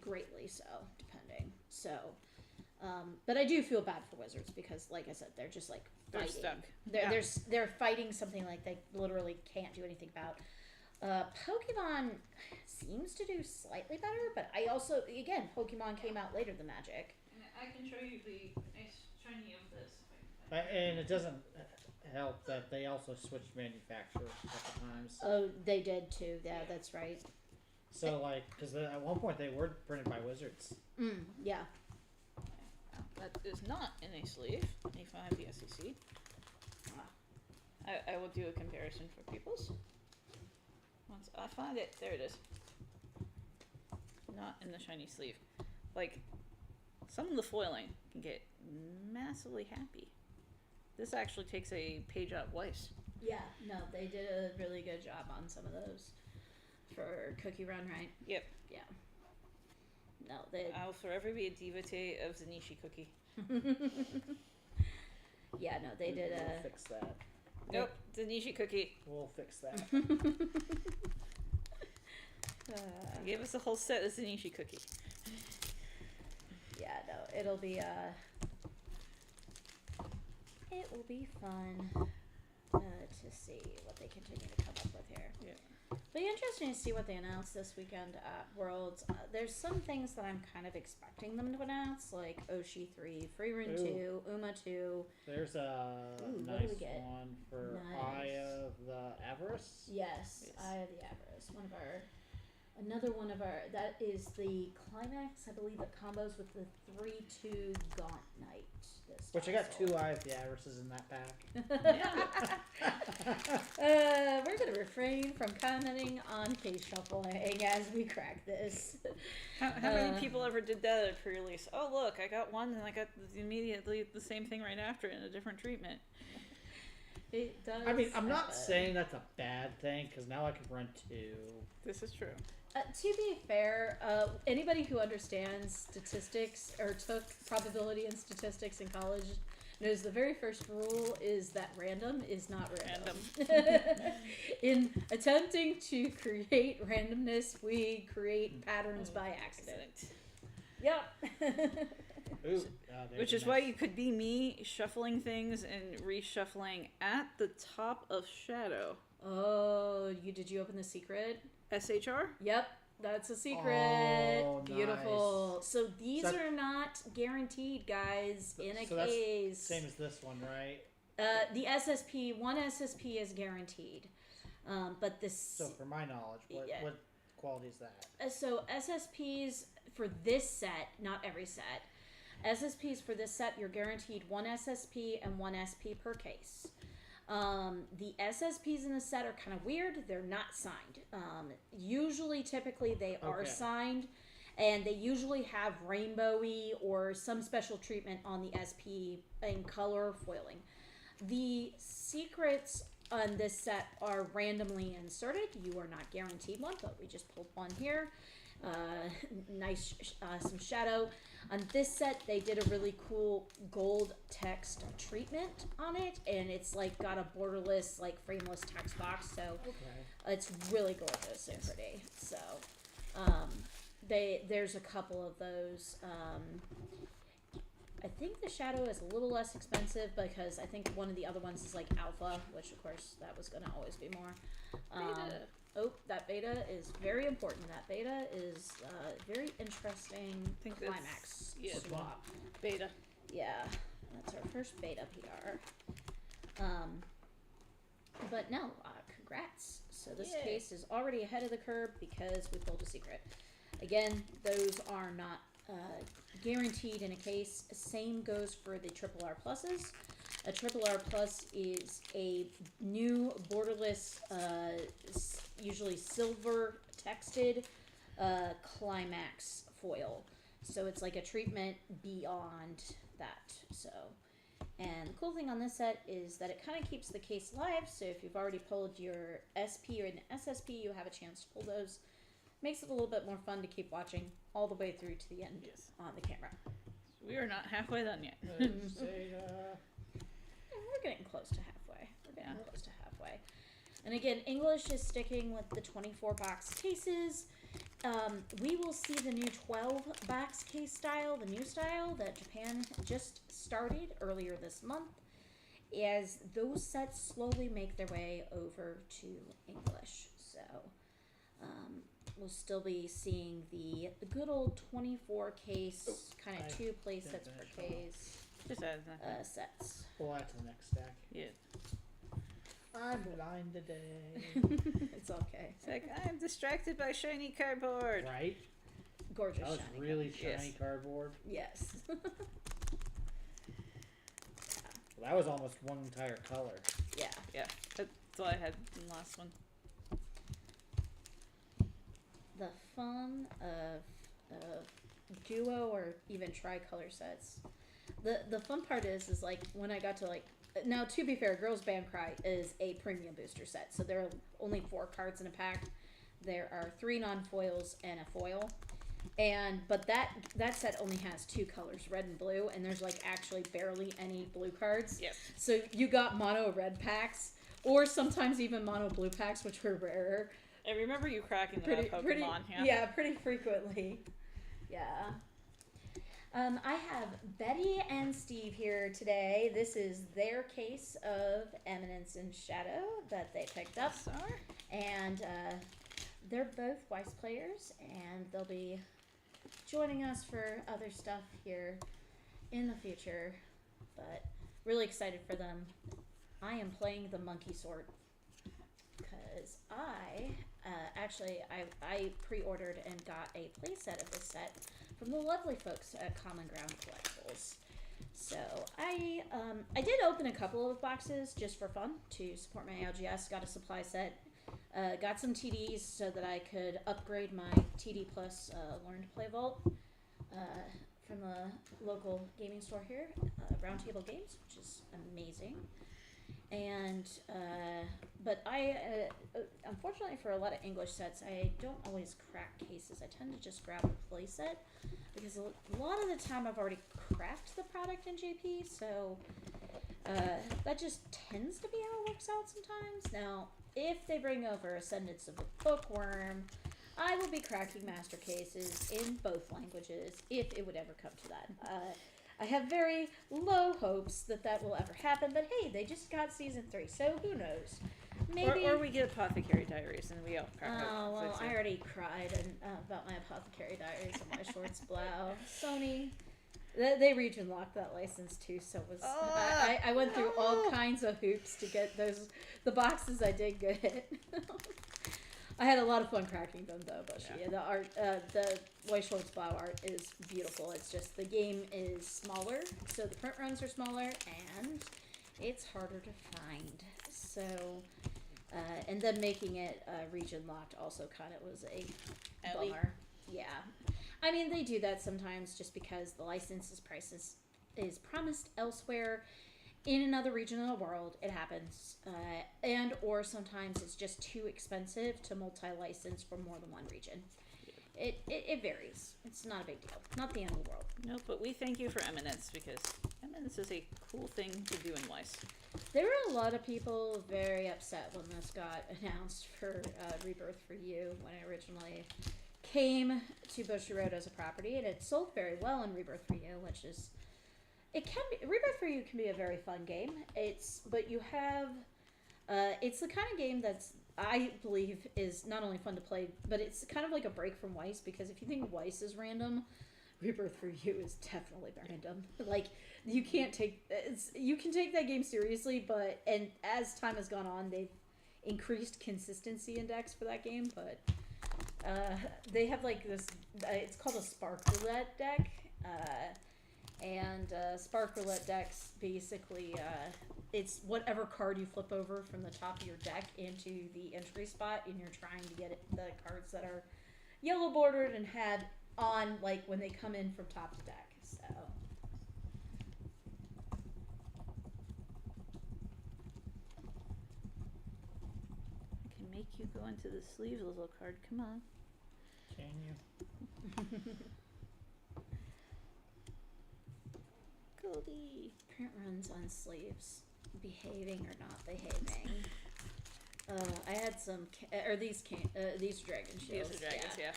Greatly so, depending. So but I do feel bad for Wizards because, like I said, they're just like fighting. They're stuck. They're fighting something like they literally can't do anything about. Pokemon seems to do slightly better, but I also, again, Pokemon came out later than Magic. I can show you the nice shiny of this. And it doesn't help that they also switched manufacturers a couple times. Oh, they did too. Yeah, that's right. So, because at one point they were printed by Wizards. Yeah. That is not in a sleeve. If I have the SEC, I will do a comparison for people's. Once I find it, there it is. Not in the shiny sleeve. Like, some of the foiling can get massively happy. This actually takes a page out of Weiss. Yeah, no, they did a really good job on some of those for Cookie Run, right? Yep. Yeah. No, they. I'll forever be a devotee of Zanishi Cookie. Yeah, no, they did We'll fix that. Nope, Zanishi Cookie. We'll fix that. Gave us a whole set of Zanishi Cookie. Yeah, no, it'll be it will be fun to see what they continue to come up with here. Yeah. It'll be interesting to see what they announce this weekend at Worlds. There's some things that I'm kind of expecting them to announce, like Oshi 3, Free Run 2, Uma 2. There's a nice one for Eye of the Avarice. Yes, Eye of the Avarice. Another one of our, that is the climax, I believe, that combos with the 3/2 Gaunt Knight. Which I got 2 Eye of the Avarices in that pack. We're going to refrain from commenting on case shuffling as we crack this. How many people ever did that at pre-release? Oh, look, I got one and I got immediately the same thing right after in a different treatment. It does. I mean, I'm not saying that's a bad thing, because now I can run 2. This is true. To be fair, anybody who understands statistics or took probability and statistics in college knows the very first rule is that random is not random. In attempting to create randomness, we create patterns by accident. Yep. Ooh, Which is why you could be me shuffling things and reshuffling at the top of Shadow. Oh, did you open the secret? SHR? Yep, that's a secret. Oh, beautiful. nice. So these are not guaranteed, guys, in a case. Same as this one, right? The SSP, one SSP is guaranteed. But this... So for my knowledge, what quality is that? So SSPs for this set, not every set, SSPs for this set, you're guaranteed one SSP and one SP per case. The SSPs in the set are kind of weird. They're not signed. Typically, they are signed, and they usually have rainbowy or some special treatment on the SP in color foiling. The secrets on this set are randomly inserted. You are not guaranteed one, but we just pulled one here. Nice, some shadow. On this set, they did a really cool gold text treatment on it, and it's like got a borderless, like frameless text box, so it's really gorgeous and pretty. So, there's a couple of those. I think the shadow is a little less expensive because I think one of the other ones is like alpha, which of course that was going to always be more. That beta is very important. That beta is very interesting. Climax swap. Beta. Yeah, that's our first beta PR. But no, congrats. So this case is already ahead of the curve because we pulled a secret. Again, those are not guaranteed in a case. Same goes for the triple R pluses. A triple R plus is a new borderless, usually silver texted climax foil. So it's like a treatment beyond that. So, and the cool thing on this set is that it kind of keeps the case live. So if you've already pulled your SP or an SSP, you have a chance to pull those. Makes it a little bit more fun to keep watching all the way through to the end on the camera. We are not halfway done yet. We're getting close to halfway. And again, English is sticking with the 24 box cases. We will see the new 12 box case style, the new style that Japan just started earlier this month, as those sets slowly make their way over to English. So we'll still be seeing the good old 24 case, kind of 2 play sets per case. Just sets. We'll add to the next stack. Yeah. I'm blind today. It's okay. It's like, I'm distracted by shiny cardboard. Right? Gorgeous that was shiny really shiny cardboard. Yes. Well, that was almost one entire color. Yeah. Yeah. That's all I had in the last one. The fun of duo or even tricolor sets. The fun part is like when I got to like, now to be fair, Girls Band Cry is a premium booster set, so there are only 4 cards in a pack. There are 3 non-foils and a foil, but that set only has 2 colors, red and blue, and there's like actually barely any blue cards. Yep. So you got mono red packs, or sometimes even mono blue packs, which were rarer. I remember you cracking that Pokemon. Yeah, pretty frequently. Yeah. I have Betty and Steve here today. This is their case of Eminence and Shadow that they picked up. And they're both Weiss players, and they'll be joining us for other stuff here in the future. But really excited for them. I am playing the monkey sort because I pre-ordered and got a playset of this set from the lovely folks at Common Ground Collectibles. So I did open a couple of boxes just for fun to support my LGS. Got a supply set, got some TDs so that I could upgrade my TD Plus Learn to Play Vault from the local gaming store here, Roundtable Games, which is amazing. And but I unfortunately for a lot of English sets, I don't always crack cases. I tend to just grab a play set because a lot of the time I've already cracked the product product in JP, so that just tends to be how it works out sometimes. Now, if they bring over Ascendance of the Bookworm, I will be cracking master cases in both languages if it would ever come to that. I have very low hopes that will ever happen, but hey, they just got season 3, so who knows? Maybe. Or we get Apothecary Diaries and we all crack up. Oh, well, I already cried about my Apothecary Diaries on my shorts blow. Sony, they region locked that license too, so it was I went through all kinds of hoops to get the boxes I did get. I had a lot of fun cracking them though, but yeah, the art, the White Shorts Blow art is beautiful. It's just the game is smaller, so the print runs are smaller, and it's harder to find. So, and then making it region locked also kind of was a bummer. Yeah, I mean they do that sometimes just because the license's price is promised elsewhere. In another region of the world, it happens, and or sometimes it's just too expensive to multi-license for more than one region. It varies. It's not a big deal. Not the end of the world. No, but we thank you for Eminence because Eminence is a cool thing to do in Weiss. There were a lot of people very upset when this got announced for Rebirth for You when it originally came to Bushiroad as a property, and it sold very well in Rebirth for You, which is. It can be Rebirth for You can be a very fun game. It's the kind of game that's I believe is not only fun to play, but it's kind of like a break from Weiss because if you think Weiss is random, Rebirth for You is definitely random. Like you can take that game seriously, but and as time has gone on, they've increased consistency index for that game, but they have like this. It's called a Spark Roulette deck. And Spark Roulette decks, basically, it's whatever card you flip over from the top of your deck into the entry spot, and you're trying to get the cards that are yellow bordered and had on, like, when they come in from top to deck, so. I can make you go into the sleeves, little card. Come on. Can you? Goldie. Print runs on sleeves. Behaving or not behaving. I had some, these Dragon Shields. These are dragons, yeah.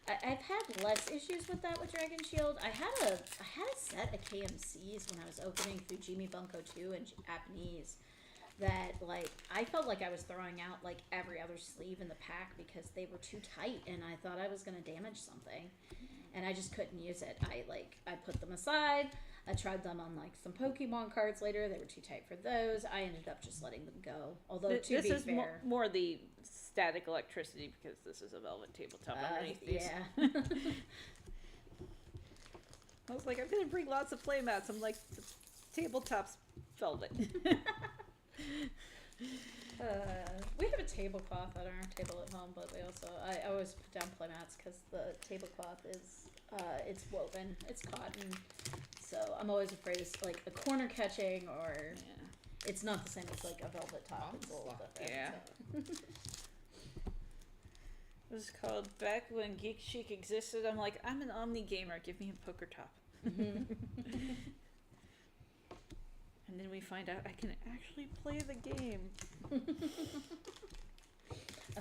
I've had less issues with that with Dragon Shield. I had a set of KMCs when I was opening Fujimi Bunko 2 and Japanese that, like, I felt like I was throwing out, like, every other sleeve in the pack because they were too tight and I thought I was going to damage something. And I just couldn't use it. I put them aside. I tried them on, like, some Pokemon cards later. They were too tight for those. I ended up just letting them go. Although, to be fair... This is more the static electricity because this is a velvet tabletop underneath these. Yeah. I was like, I'm going to bring lots of playmats. I'm like, the tabletop's velvet. We have a tablecloth on our table at home, but we also... I always put down playmats because the tablecloth is... it's woven. It's cotton. So I'm always afraid it's like a corner catching or it's not the same as like a velvet top. It's a little different. Yeah. So. It was called back when Geek Chic existed. I'm like, I'm an Omni gamer. Give me a poker top. Mm-hmm. And then we find out I can actually play the game.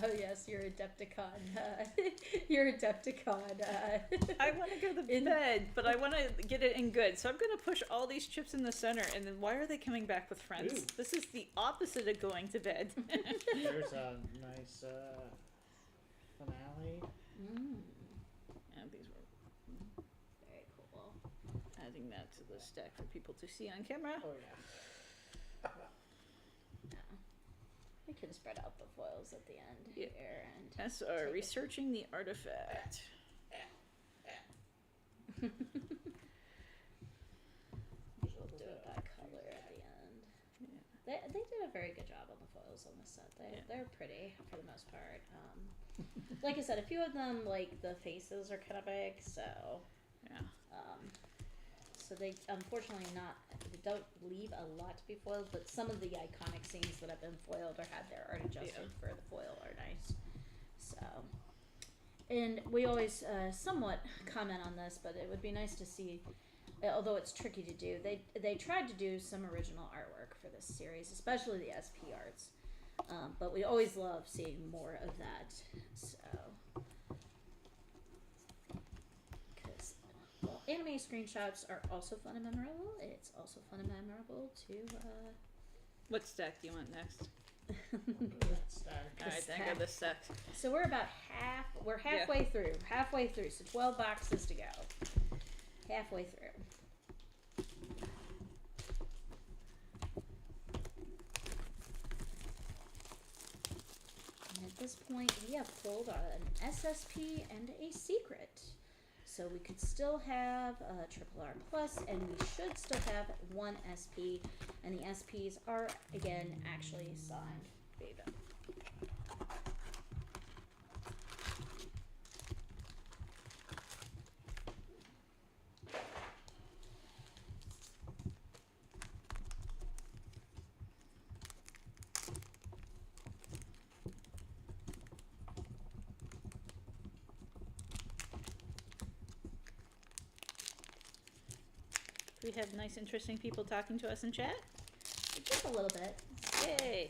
Oh yes, you're Adepticon. You're Adepticon. I want to go to bed, but I want to get it in good. So I'm going to push all these chips in the center, and then why are they coming back with friends? Ooh. This is the opposite of going to bed. There's a nice finale. Yeah, these were very cool. Adding that to the stack for people to see on camera. Oh yeah. We can spread out the foils at the end here and SR researching the artifact. We'll do it by color at the end. Yeah. They did a very good job on the foils on this set. They're pretty for the most part. Like I said, a few of them, like the faces are kind of big, so yeah. So they unfortunately they don't leave a lot to be foiled, but some of the iconic scenes that have been foiled or had their art adjusted for the foil are nice. So, and we always somewhat comment on this, but it would be nice to see although it's tricky to do. They tried to do some original artwork for this series, especially the SP arts. But we always love seeing more of that. So, because anime screenshots are also fun and memorable. It's also fun and memorable to. What stack do you want next? Stack. All right, then go this stack. So we're about halfway through. Halfway through. So 12 boxes to go. Halfway through. And at this point, we have pulled an SSP and a secret. So we could still have a triple R plus, and we should still have one SP, and the SPs are again actually signed Beta. We have nice, interesting people talking to us in chat. Just a little bit. Yay!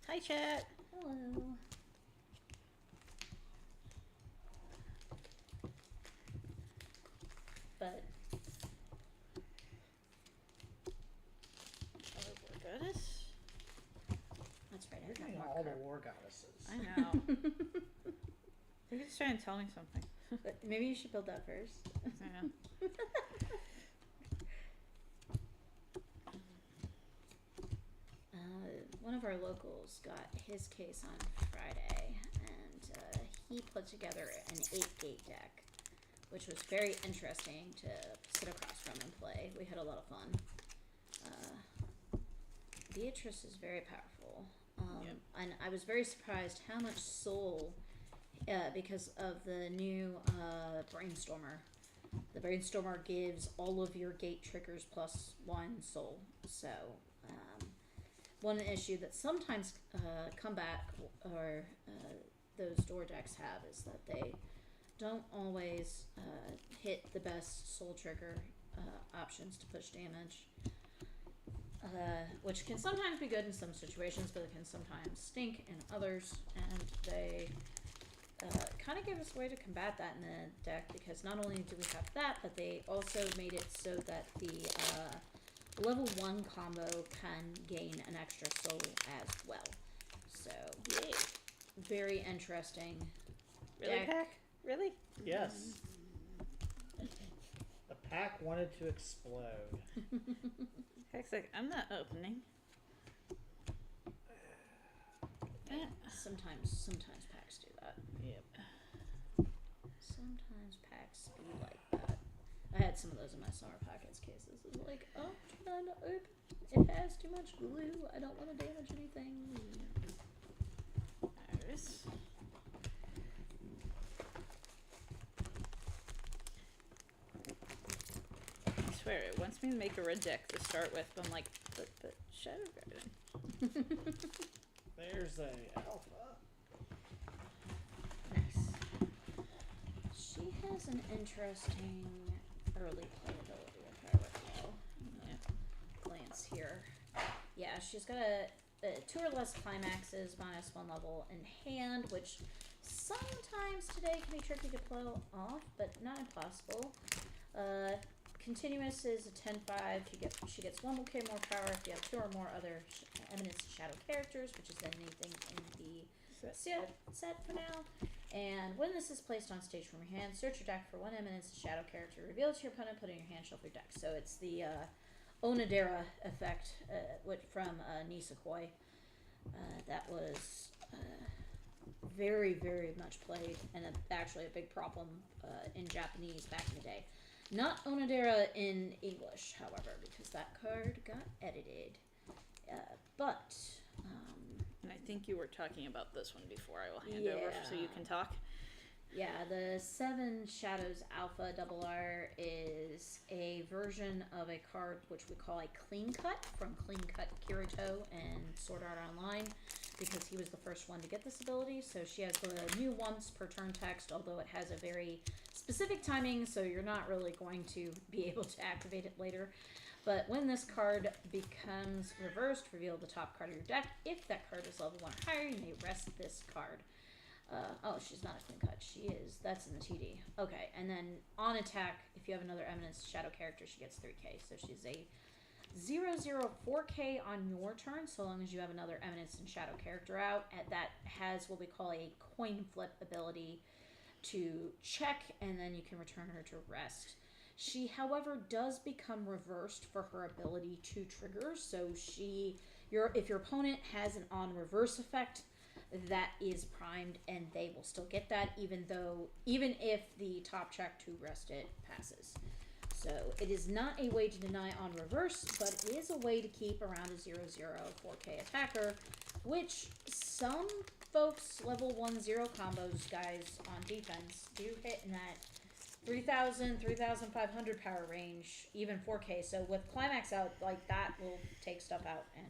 Hi, chat. Hello. But Oh, war goddess. that's right. You're I getting got all more the war goddesses. I know. You're just trying to tell me something. But maybe you should build that first. Yeah. One of our locals got his case on Friday, and he put together an 8-gate deck, which was very interesting to sit across from and play. We had a lot of fun. Beatrice is very powerful, and I was very surprised how much soul, because of the new Brainstormer. The Brainstormer gives all of your gate triggers plus 1 soul. So, one issue that sometimes comeback or those door decks have is that they don't always hit the best soul trigger options to push damage, which can sometimes be good in some situations, but it can sometimes stink in others, and they kind of give us a way to combat that in the deck, because not only do we have that, but they also made it so that the level 1 combo can gain an extra soul as well. So, Yay. very interesting. Really, deck. Pack? Really? Yes. The pack wanted to explode. Pack's like, I'm not opening. Sometimes packs do that. Yep. Sometimes packs be like that. I had some of those in my summer packets cases. It was like, oh, trying to open. It has too much glue. I don't want to damage anything. Iris. I swear, it wants me to make a red deck to start with, but I'm like, but Shadow Garden. There's a alpha. Nice. She has an interesting early playability, if I recall. Glance here. Yeah, she's got a 2 or less climaxes, -1 level in hand, which sometimes today can be tricky to pull off, but not impossible. Continuous is a 10/5. She gets 1 bouquet more power if you have 2 or more other Eminence shadow characters, which is then anything in the set for now. And when this is placed on stage from your hand, search your deck for 1 Eminence shadow character, reveal it to your opponent, put it in your hand, shuffle your deck. So it's the Onodera effect from Nisekoi. That was very, very much played, and actually a big problem in Japanese back in the day. Not Onodera in English, however, because that card got edited. But And I think you were talking about this one before. I will hand over so you can talk. Yeah, the Seven Shadows Alpha Double R is a version of a card which we call a Clean Cut from Clean Cut Kirito and Sword Art Online, because he was the first one to get this ability. So she has the new once per turn text, although it has a very specific timing, so you're not really going to be able to activate it later. But when this card becomes reversed, reveal the top card of your deck. If that card is level 1 or higher, you may rest this card. Oh, she's not a clean cut. She is. That's in the TD. Okay, and then on attack, if you have another Eminence Shadow character, she gets 3k. So she's a 0/0/4k on your turn, so long as you have another Eminence and Shadow character out. And that has what we call a coin flip ability to check, and then you can return her to rest. She, however, does become reversed for her ability to trigger. So if your opponent has an on reverse effect, that is primed, and they will still get that, even if the top check to rest it passes. So it is not a way to deny on reverse, but it is a way to keep around a 0/0/4k attacker, which some folks level 1/0 combos guys on defense do hit in that 3,000, 3,500 power range, even 4k. So with Climax out, like, that will take stuff out and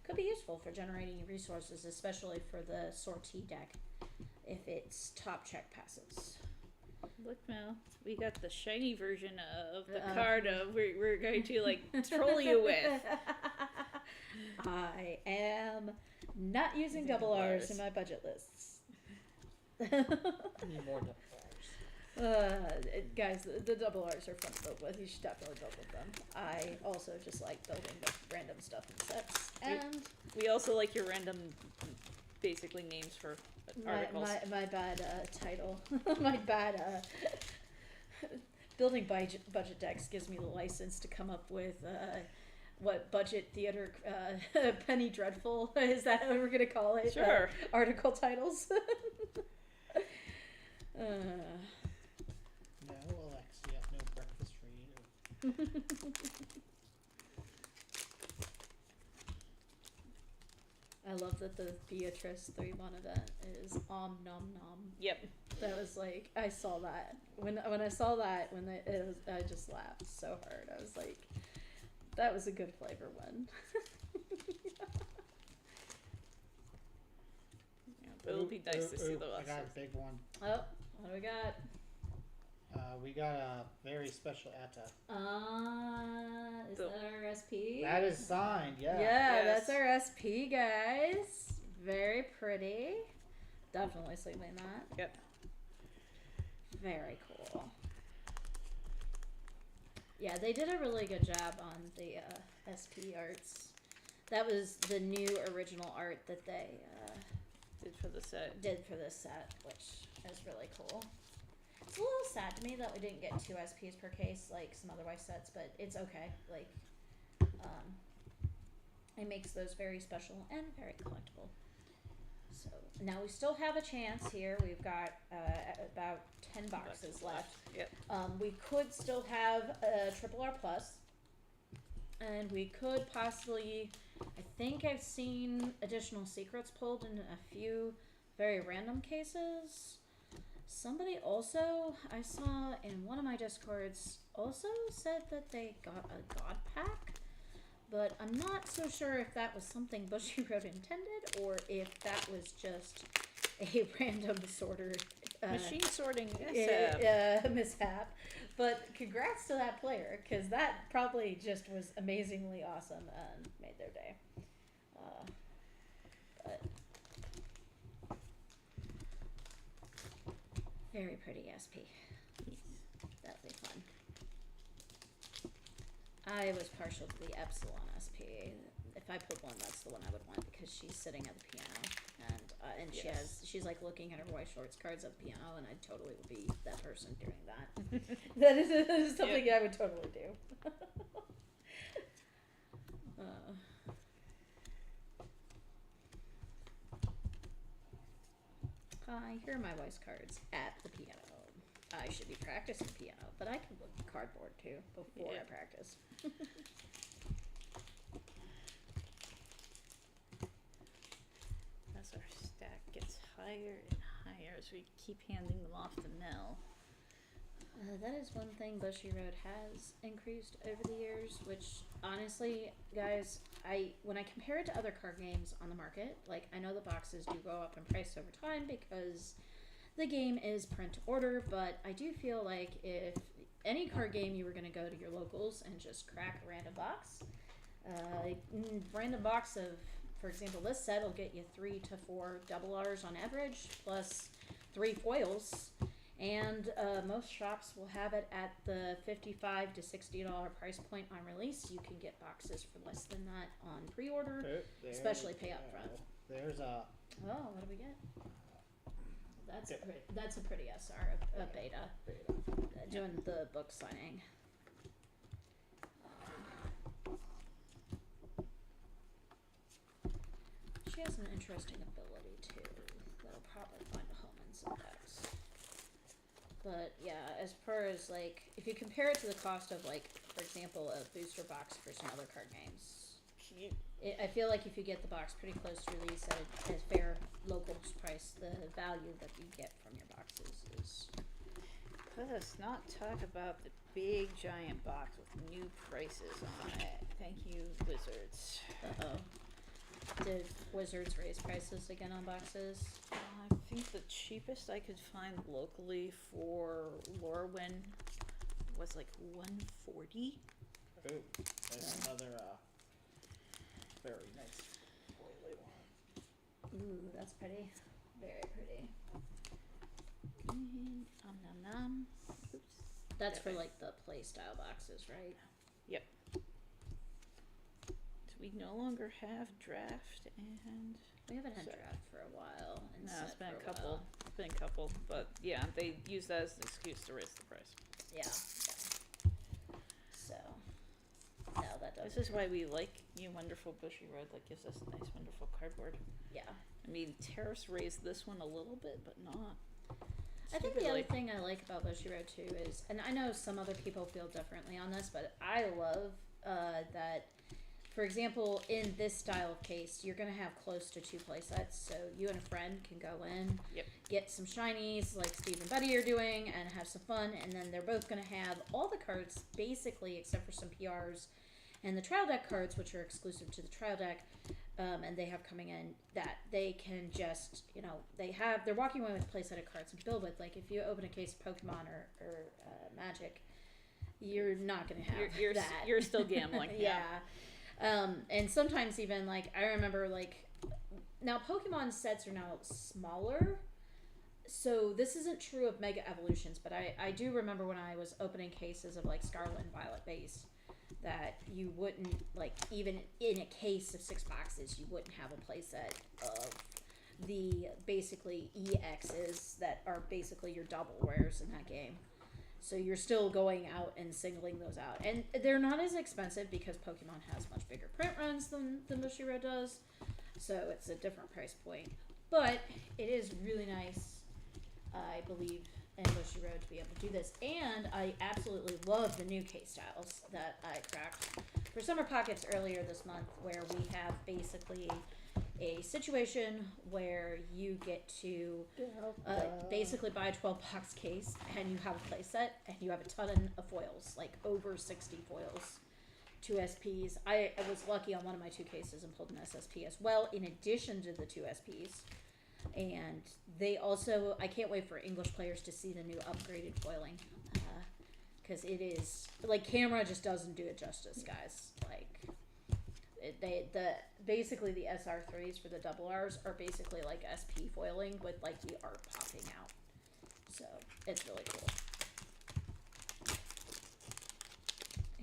could be useful for generating resources, especially for the sortie deck if its top check passes. Look, Mel, we got the shiny version of the card of we're going to like troll you with. I am not using double R's in my budget lists. Need more double R's. Guys, the double R's are fun to build with. You should definitely build with them. I also just like building the random stuff in sets. And we also like your random, basically, names for articles. My bad title. My bad building budget decks gives me the license to come up with what budget theater Penny Dreadful, is that what we're gonna call it? Sure. Article titles. No, Alexia, no breakfast for you. I love that the Beatrice 3-1 event is Om Nom Nom. Yep. That was like, I saw that. When I saw that, I just laughed so hard. I was like, that was a good flavor one. Yeah, it'll be nice to see the I rest. got a big one. Oh, what do we got? We got a very special Etta. Is that our SP? That is signed, yeah. Yeah, Yes. that's our SP, guys. Very pretty. Definitely sleeping that. Yep. Very cool. Yeah, they did a really good job on the SP arts. That was the new original art that they Did for the set. did for this set, which is really cool. It's a little sad to me that we didn't get 2 SPs per case like some otherwise sets, but it's okay. Like, it makes those very special and very collectible. So now we still have a chance here. We've got about 10 boxes left. Yep. We could still have a triple R plus, and we could possibly, I think I've seen additional secrets pulled in a few very random cases. Somebody also, I saw in one of my discords, also said that they got a god pack, but I'm not so sure if that was something Bushiroad intended or if that was just a random sorter Machine sorting mishap. But congrats to that player, because that probably just was amazingly awesome and made their day. But very pretty SP. That'll be fun. I was partial to the Epsilon SP. If I pulled one, that's the one I would want, because she's sitting at the piano, and Yes. she's like looking at her white shorts cards at the piano, and I totally would be that person doing that. that is something I would totally do. I hear my voice cards at the piano. I should be practicing piano, but I can look at cardboard too before I practice. As our stack gets higher and higher. here as we keep handing them off to Mel. That is one thing Bushiroad has increased over the years, which honestly, guys, when I compare it to other card games on the market, like I know the boxes do go up in price over time because the game is print to order, but I do feel like if any card game you were going to go to your locals and just crack a random box, random box of, for example, this set will get you 3 to 4 double R's on average, plus 3 foils. And most shops will have it at the $55 to $60 price point on release. You can get boxes for less than that on pre-order, especially pay up front. There's a... Oh, what do we get? That's a pretty SR, a beta. Doing the book signing. She has an interesting ability too that'll probably find a home in some decks. But yeah, as far as like, if you compare it to the cost of like, for example, a booster box for some other card games, I feel like if you get the box pretty close to release at a fair local price, the value that you get from your boxes is... Let us not talk about the big giant box with new prices on it. Thank you, Wizards. Did Wizards raise prices again on boxes? I think the cheapest I could find locally for Lorwyn was like $140. Oh, there's another very nice foil label. Ooh, that's pretty. Very pretty. Nom nom nom. Oops. That's for like the play style boxes, right? Yep. So we no longer have draft and We haven't had draft for a while. And no, set it's been for a couple. while. It's been a couple, but yeah, they use that as an excuse to raise the price. Yeah. So, no, that doesn't. This is why we like You Wonderful Bushiroad. That gives us a nice, wonderful cardboard. Yeah. I mean, Terrace raised this one a little bit, but not. I think the other thing I like about Bushiroad too is, and I know some other people feel differently on this, but I love that, for example, in this style of case, you're going to have close to 2 play sets, so you and a friend can go in, get some shinies like Steve and Buddy are doing, and have some fun, and then they're both going to have all the cards, basically, except for some PRs, and the trial deck cards, which are exclusive to the trial deck, and they have coming in that they can just, they're walking away with a play set of cards to build with. Like, if you open a case of Pokemon or Magic, you're not going to have that. You're still gambling. Yeah. And sometimes even, like, I remember, like, now Pokemon sets are now smaller, so this isn't true of Mega Evolutions, but I do remember when I was opening cases of, like, Scarlet and Violet base, that you wouldn't, like, even in a case of 6 boxes, you wouldn't have a playset of the, basically, EXs that are basically your double rares in that game. So you're still going out and singling those out. And they're not as expensive because Pokemon has much bigger print runs than Bushiroad does. So it's a different price point. But it is really nice, I believe, in Bushiroad to be able to do this. And I absolutely love the new case styles that I cracked for Summer Pockets earlier this month, where we have basically a situation where you get to basically buy a 12-box case and you have a play set and you have a ton of foils, like over 60 foils, 2 SPs. I was lucky on one of my 2 cases and pulled an SSP as well, in addition to the 2 SPs. And they also, I can't wait for English players to see the new upgraded foiling, because it is, like, camera just doesn't do it justice, guys. Like, basically the SR3s for the double Rs are basically like SP foiling with, like, the art popping out. So it's really cool.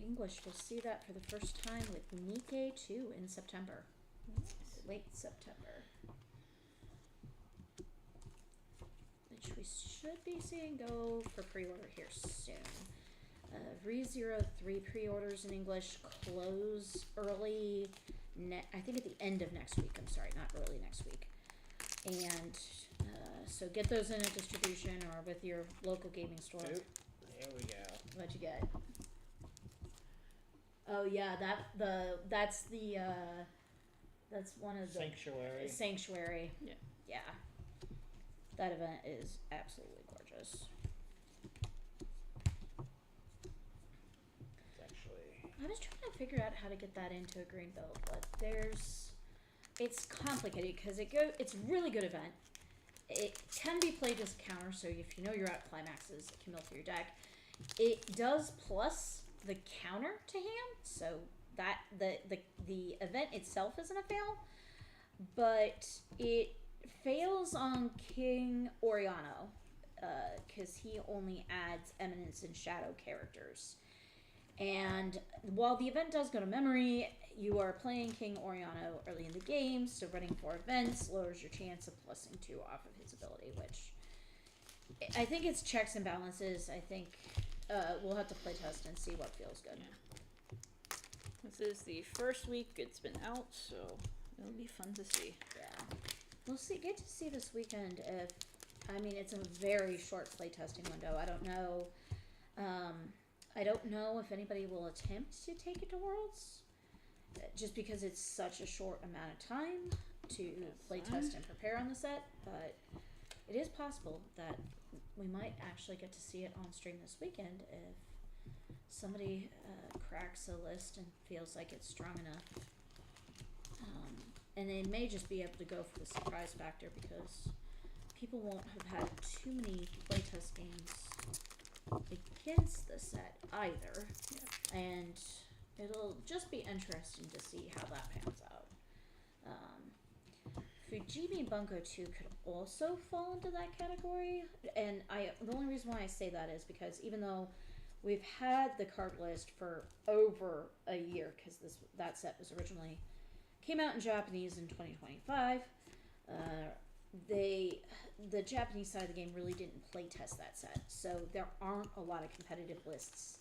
English will see that for the first time with Nikkei 2 in September. Late September. Which we should be seeing go for pre-order here soon. RE03 pre-orders in English close early, I think at the end of next week. I'm sorry, not early next week. And so get those in a distribution or with your local gaming store. Oop, there we go. What'd you get? Oh yeah, that's one of the Sanctuary. Sanctuary. Yeah. Yeah. That event is absolutely gorgeous. It's actually. I was trying to figure out how to get that into a green build, but it's complicated because it's a really good event. It can be played as a counter, so if you know you're at climaxes, it can mill through your deck. It does plus the counter to hand, so that the event itself isn't a fail, but it fails on King Oriano because he only adds Eminence and Shadow characters. And while the event does go to memory, you are playing King Oriano early in the game, so running 4 events lowers your chance of plussing 2 off of his ability, which I think it's checks and balances. I think we'll have to play test and see what feels good. Yeah. This is the first week it's been out, so it'll be fun to see. Yeah. We'll see. Get to see this weekend if, I mean, it's a very short play testing window. I don't know. I don't know if anybody will attempt to take it to Worlds, just because it's such a short amount of time to play test and prepare on the set, but it is possible that we might actually get to see it on stream this weekend if somebody cracks a list and feels like it's strong enough. And they may just be able to go for the surprise factor because people won't have had too many playtest games against the set either. Yeah. And it'll just be interesting to see how that pans out. Fujimi Bunko 2 could also fall into that category, and the only reason why I say that is because even though we've had the card list for over a year, because that set was originally came out in Japanese in 2025, the Japanese side of the game really didn't play test that set, so there aren't a lot of competitive lists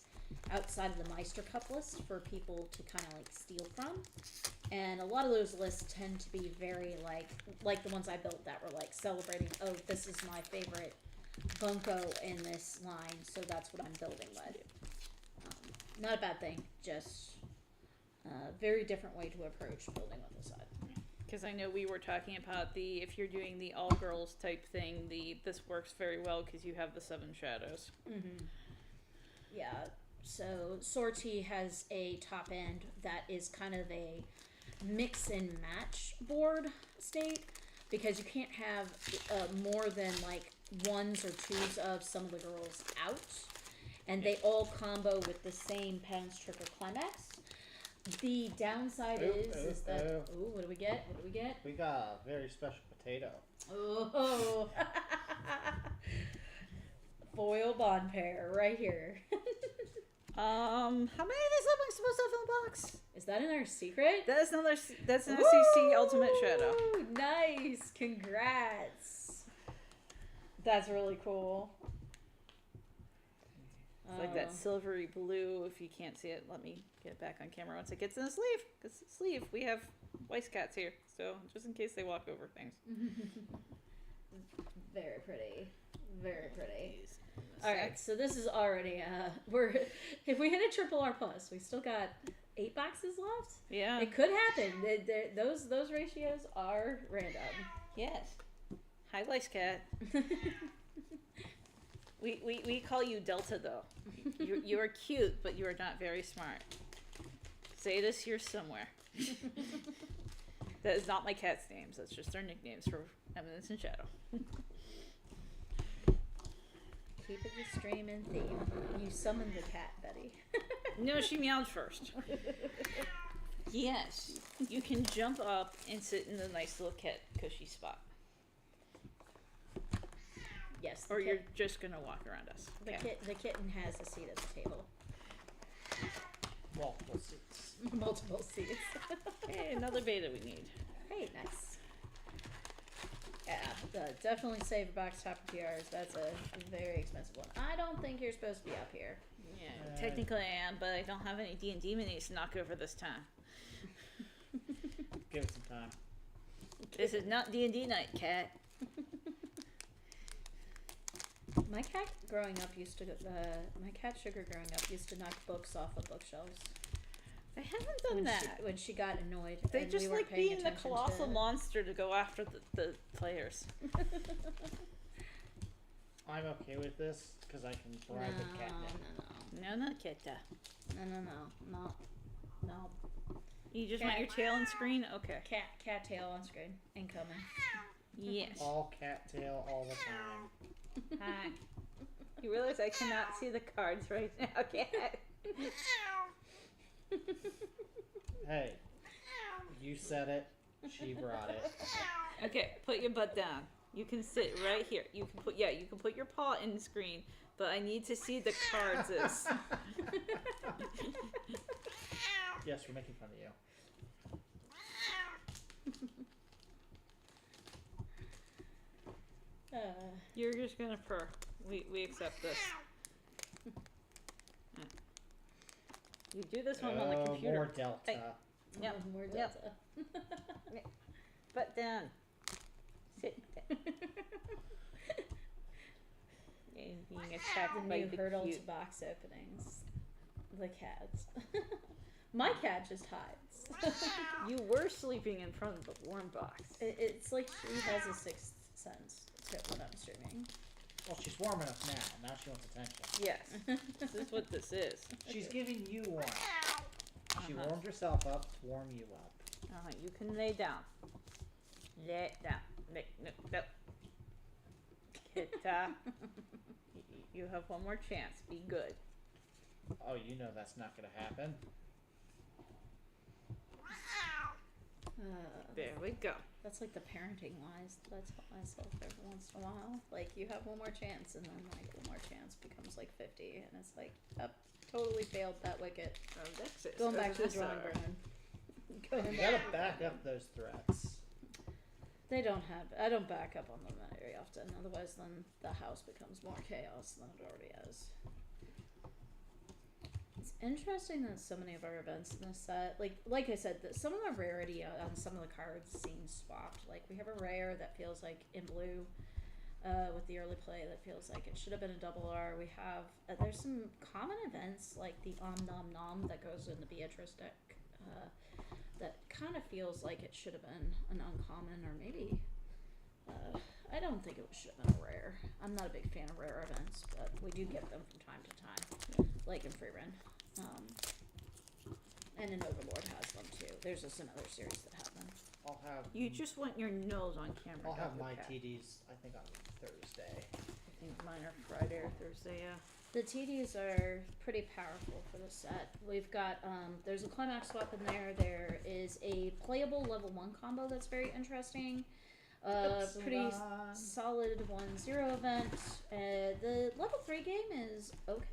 outside of the Meister Cup list for people to kind of like steal from, and a lot of those lists tend to be very like the ones I built that were like celebrating, oh, this is my favorite Bunko in this line, so that's what I'm building with. Not a bad thing, just a very different way to approach building with the side. Because I know we were talking about if you're doing the all girls type thing, this works very well because you have the 7 shadows. Mm-hmm. Yeah, so Sortie has a top end that is kind of a mix and match board state, because you can't have more than like 1s or 2s of some of the girls out, and they all combo with the same Penance Trick or Climax. The downside is that what do we get? What do we get? We got a very special potato. Oh, foil bond pair right here. How many of these am I supposed to have in the box? Is that in our secret? That's an SEC Ultimate Shadow. Nice, congrats. That's really cool. It's like that silvery blue. If you can't see it, let me get it back on camera once it gets in the sleeve. Because sleeve, we have Weiss cats here, so just in case they walk over things. Very pretty, very pretty. All right, so this is already if we hit a triple R plus, we still got 8 boxes left. Yeah, it could happen. Those ratios are random. Yes. Hi, Weiss cat. We call you Delta though. You are cute, but you are not very smart. Zeta's here somewhere. That is not my cat's names. That's just their nicknames for Eminence and Shadow. Keep it the stream and theme. You summoned the cat, Betty. No, she meowed first. Yes, you can jump up and sit in the nice little cat cushy spot. Yes. Or you're just gonna walk around us. The kitten has a seat at the table. Multiple seats. Multiple seats. Hey, another beta we need. Hey, nice. Yeah, definitely save a box top of PRs. That's a very expensive one. I don't think you're supposed to be up here. Yeah, technically I am, but I don't have any D&D minis to knock over this time. Give it some time. This is not D&D night, cat. My cat growing up used to my cat Sugar growing up used to knock books off of bookshelves. They haven't done that. When she got annoyed. They just like being the attention colossal monster to go after the players. I'm okay with this because I can bribe with catnip. No, not Keta. No. You just want your tail on screen? Okay. Cat tail on screen. Incoming. Yes. All cat tail all the time. Hi. You realize I cannot see the cards right now, Cat. Hey, you said it. She brought it. Okay, put your butt down. You can sit right here. You can put your paw in the screen, but I need to see the cards. Yes, we're making fun of you. You're just gonna purr. We accept this. You do this one on the computer. More Delta. Hey. Yep. More Delta. Yep. Butt down. Sit down. Being attacked The by new the hurdle cute. to box openings. The cats. My cat just hides. You were sleeping in front of the warm box. It's like she has a sixth sense when I'm streaming. Well, she's warm enough now. Now she wants attention. Yes. This is what this is. She's giving you one. She warmed herself up to warm you up. You can lay down. Lay down. No. Kita. You have one more chance. Be good. Oh, you know that's not going to happen. There we go. That's like the parenting lies that I tell myself every once in a while. Like, you have one more chance, and then like one more chance becomes like 50, and it's like, totally failed that wicket. Going back to the drawing board. You gotta back up those threats. I don't back up on them very often. Otherwise, then the house becomes more chaos than it already is. It's interesting that so many of our events in this set, like I said, that some of the rarity on some of the cards seems swapped. Like, we have a rare that feels like in blue, with the early play that feels like it should have been a double R. We have there's some common events like the Om Nom Nom that goes in the Beatrice deck. That kind of feels like it should have been an uncommon, or maybe I don't think it should have been a rare. I'm not a big fan of rare events, but we do get them from time to time, like in Free Run. And an Overlord has them too. There's just another series that have them. I'll have. You just want your nose on camera. I'll have my Cat. TDs. I think on Thursday. I think mine are Friday or Thursday. Yeah. The TDs are pretty powerful for the set. We've got, there's a climax swap in there. There is a playable level 1 combo that's very interesting. Pretty solid 1-0 event. The level 3 game is okay.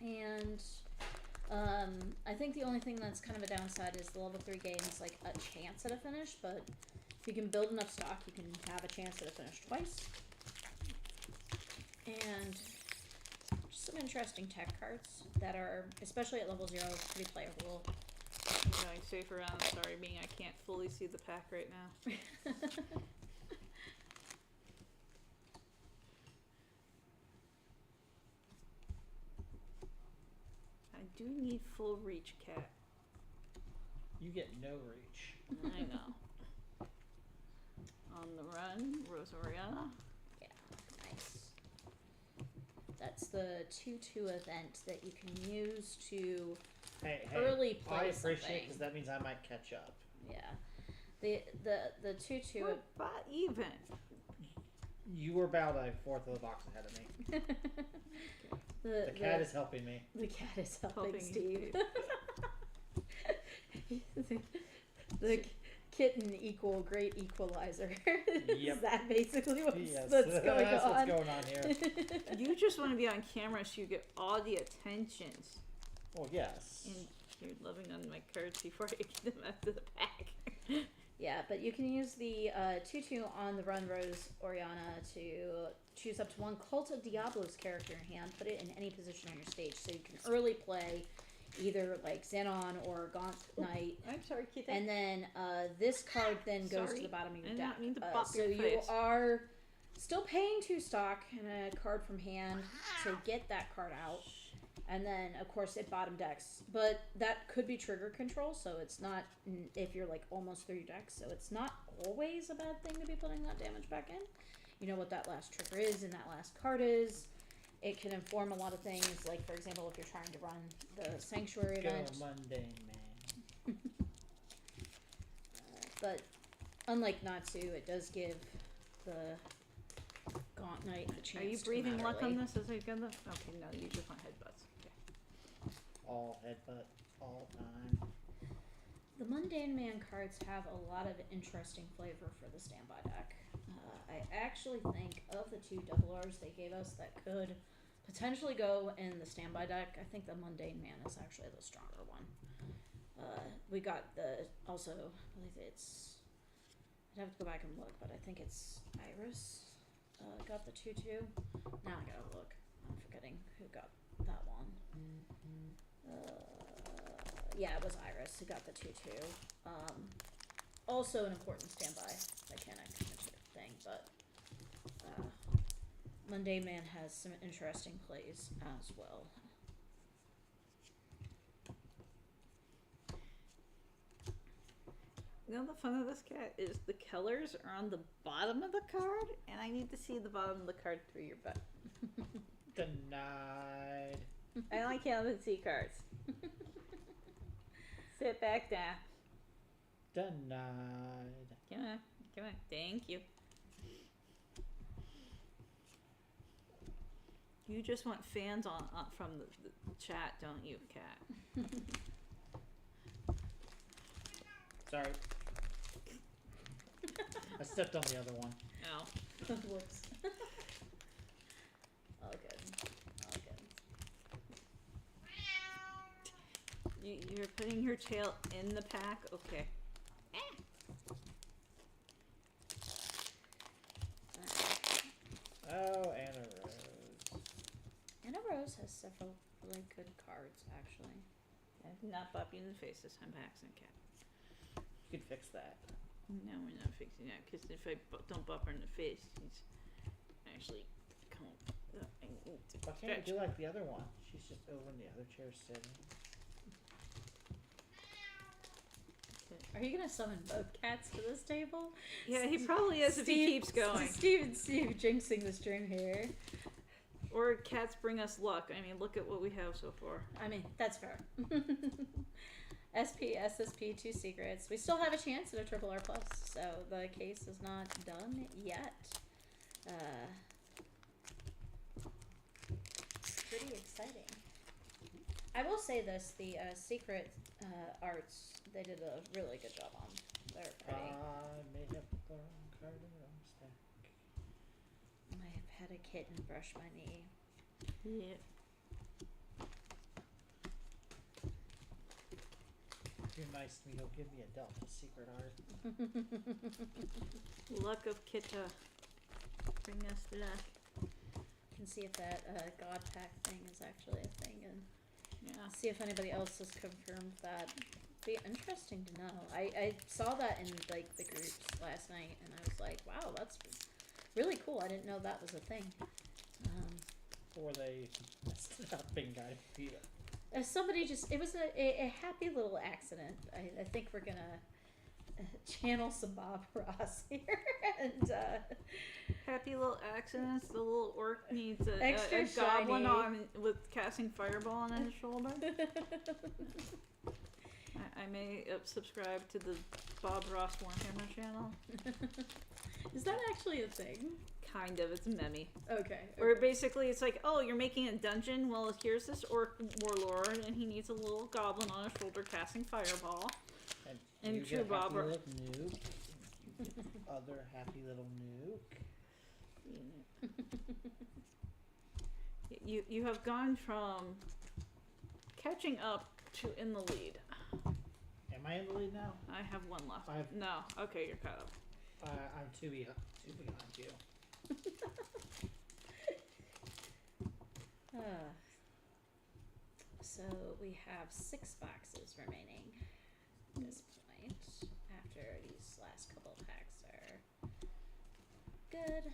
And I think the only thing that's kind of a downside is the level 3 game is like a chance at a finish, but if you can build enough stock, you can have a chance at a finish twice. And some interesting tech cards that are, especially at level 0, pretty playable. I'm going safe around. Sorry, being I can't fully see the pack right now. I do need full reach, Cat. You get no reach. I know. On the run, Rosoriana. Yeah, nice. That's the 2-2 event that you can use to Hey, early play I appreciate something. because that means I might catch up. Yeah. The 2-2 We're about even. You were about a fourth of the box ahead of me. the cat is helping me. The cat is helping Helping Steve. the kitten equal great equalizer. Yep. Is that basically what's Yes, going on? that's what's going on here. You just want to be on camera so you get all the attentions. Well, yes. And you're living on my cards before I get them out of the pack. Yeah, but you can use the 2-2 on the run Rose Oriana to choose up to one Cult of Diablo's character in hand, put it in any position on your stage. So you can early play either like Xenon or Gaunt Knight. I'm sorry, Keith. And then this card then goes Sorry. to the bottom of your I did deck. not mean to bop So your you face. are still paying 2 stock and a card from hand to get that card out. And then, of course, it bottom decks. But that could be trigger control, so it's not, if you're like almost through your deck, so it's not always a bad thing to be putting that damage back in. you know what that last trigger is and that last card is. It can inform a lot of things, like, for example, if you're trying to run the Sanctuary event. Go mundane, man. But unlike Natsu, it does give the Gaunt Knight the chance. Are you breathing luck on this? Is it good? Okay, no, you just want headbutts. Okay. All headbutt, all time. The Mundane Man cards have a lot of interesting flavor for the standby deck. I actually think of the two double R's they gave us that could potentially go in the standby deck, I think the Mundane Man is actually the stronger one. We got also, I believe it's, I'd have to go back and look, but I think it's Iris got the 2/2. Now I gotta look. I'm forgetting who got that one. Yeah, it was Iris who got the 2/2. Also an important standby mechanic thing, but Mundane Man has some interesting plays as well. You know, the fun of this cat is the colors are on the bottom of the card, and I need to see the bottom of the card through your butt. Denied. I only can't even see cards. Sit back down. Denied. Come on, come on. Thank you. You just want fans on from the chat, don't you, Cat? Sorry. I stepped on the other one. Oh. Whoops. All good. All good. You're putting your tail in the pack? Okay. Oh, Anna Rose. Anna Rose has several really good cards, actually. I'm not bopping in the face this time by accident, Cat. You can fix that. No, we're not fixing that, because if I don't bop her in the face, she's actually Why can't you do like the other one? She's just over in the other chair sitting. Are you gonna summon both cats to this table? Yeah, he probably is if he keeps going. Steve jinxing the stream here. Or cats bring us luck. I mean, look at what we have so far. I mean, that's fair. SP, SSP, 2 secrets. We still have a chance at a triple R+, so the case is not done yet. It's pretty exciting. I will say this, the secret arts, they did a really good job on. They're pretty. I may have put the wrong card in the wrong stack. I have had a kitten brush my knee. Yeah. If you're nice to me, he'll give me a Delta secret art. Luck of Kitta. Bring us luck. Can see if that God Pack thing is actually a thing, and Yeah. see if anybody else has confirmed that. Be interesting to know. I saw that in like the groups last night, and I was like, wow, that's really cool. I didn't know that was a thing. Or they messed it up and got beat up. Somebody just, it was a happy little accident. I think we're gonna channel some Bob Ross here, and Happy little accidents. The little orc needs a Extra goblin shiny. on with casting fireball on his shoulder. I may subscribe to the Bob Ross Warhammer channel. is that actually a thing? Kind of. It's a meme. Okay. Where basically it's like, oh, you're making a dungeon? Well, here's this orc warlord, and he needs a little goblin on his shoulder casting fireball. And you true get a happy Bob Ross. little nuke. You get the other happy little nuke. You have gone from catching up to in the lead. Am I in the lead now? I have one left. I have- No. Okay, you're caught up. I'm two behind you. So we have 6 boxes remaining at this point, after these last couple of packs are good.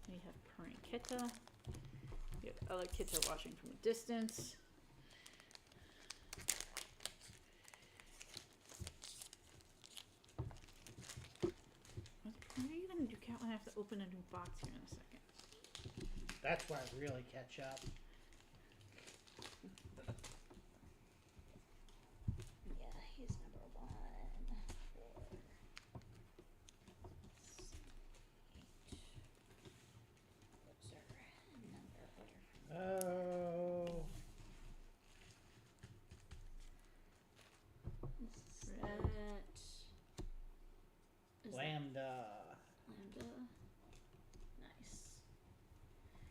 We have purring Kitta. We have other Kitta watching from a distance. Was Purring even have to open a new box here in a second. That's where I really catch up. Yeah, he's number 1. 4, 6, 8. What's our number order? Oh. Rat. Lambda. Lambda. Nice.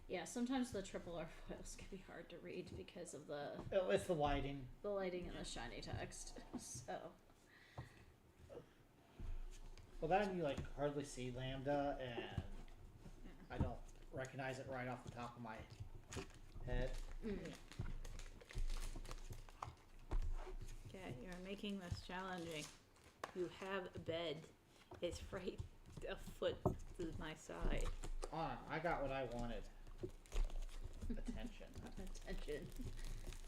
Yeah, sometimes the triple R foils can be hard to read because of the Oh, it's the lighting. lighting and the shiny text. So. Well, then you like hardly see Lambda, and I don't recognize it right off the top of my head. Yeah, you're making this challenging. You have a bed. It's right a foot to my side. I got what I wanted. Attention. Attention.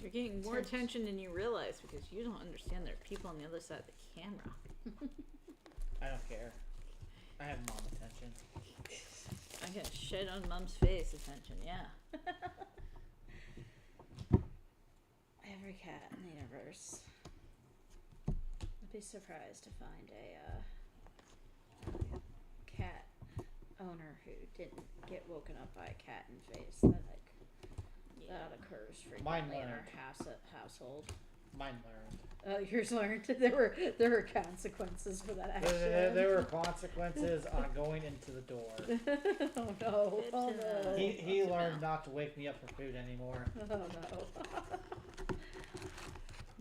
You're getting more attention than you realize because you don't understand there are people on the other side of the camera. I don't care. I have mom attention. I got shit on mom's face attention, yeah. Every cat in the universe. I'd be surprised to find a cat owner who didn't get woken up by a cat in the face. That occurs frequently in our household. Mine learned. Oh, yours learned. There were consequences for that action. There were consequences on going into the door. Oh no! Oh no! He learned not to wake me up for food anymore. Oh no!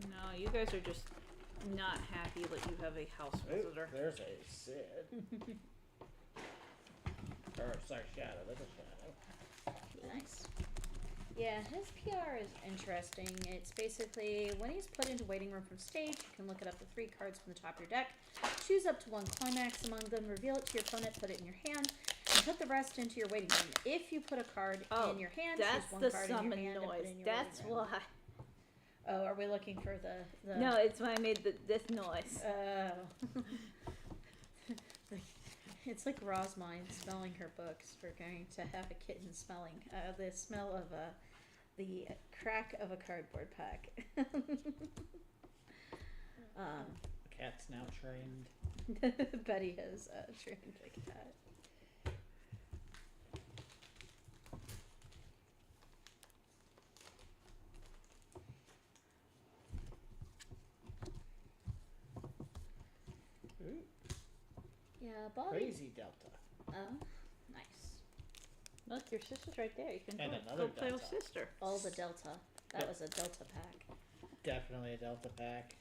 No, you guys are just not happy that you have a house visitor. There's a Sid. Or, sorry, Shadow. There's a Shadow. Nice. Yeah, his PR is interesting. It's basically when he's put into waiting room from stage, you can look it up the 3 cards from the top of your deck, choose up to 1 climax among them, reveal it to your opponent, put it in your hand, and put the rest into your waiting room. If you put a card in your hand, choose 1 card in your hand and put it in your That's waiting room. why. Oh, are we looking for the... No, it's why I made this noise. Oh. It's like Rosmine smelling her books. We're going to have a kitten smelling the smell of the crack of a cardboard pack. The cat's now trained. Betty has trained the cat. Ooh, Yeah, Bobby. crazy Delta. Oh, nice. Look, your sister's right there. You can And go another play with Delta. sister. All the Delta. That Yep. was a Delta pack. Definitely a Delta pack.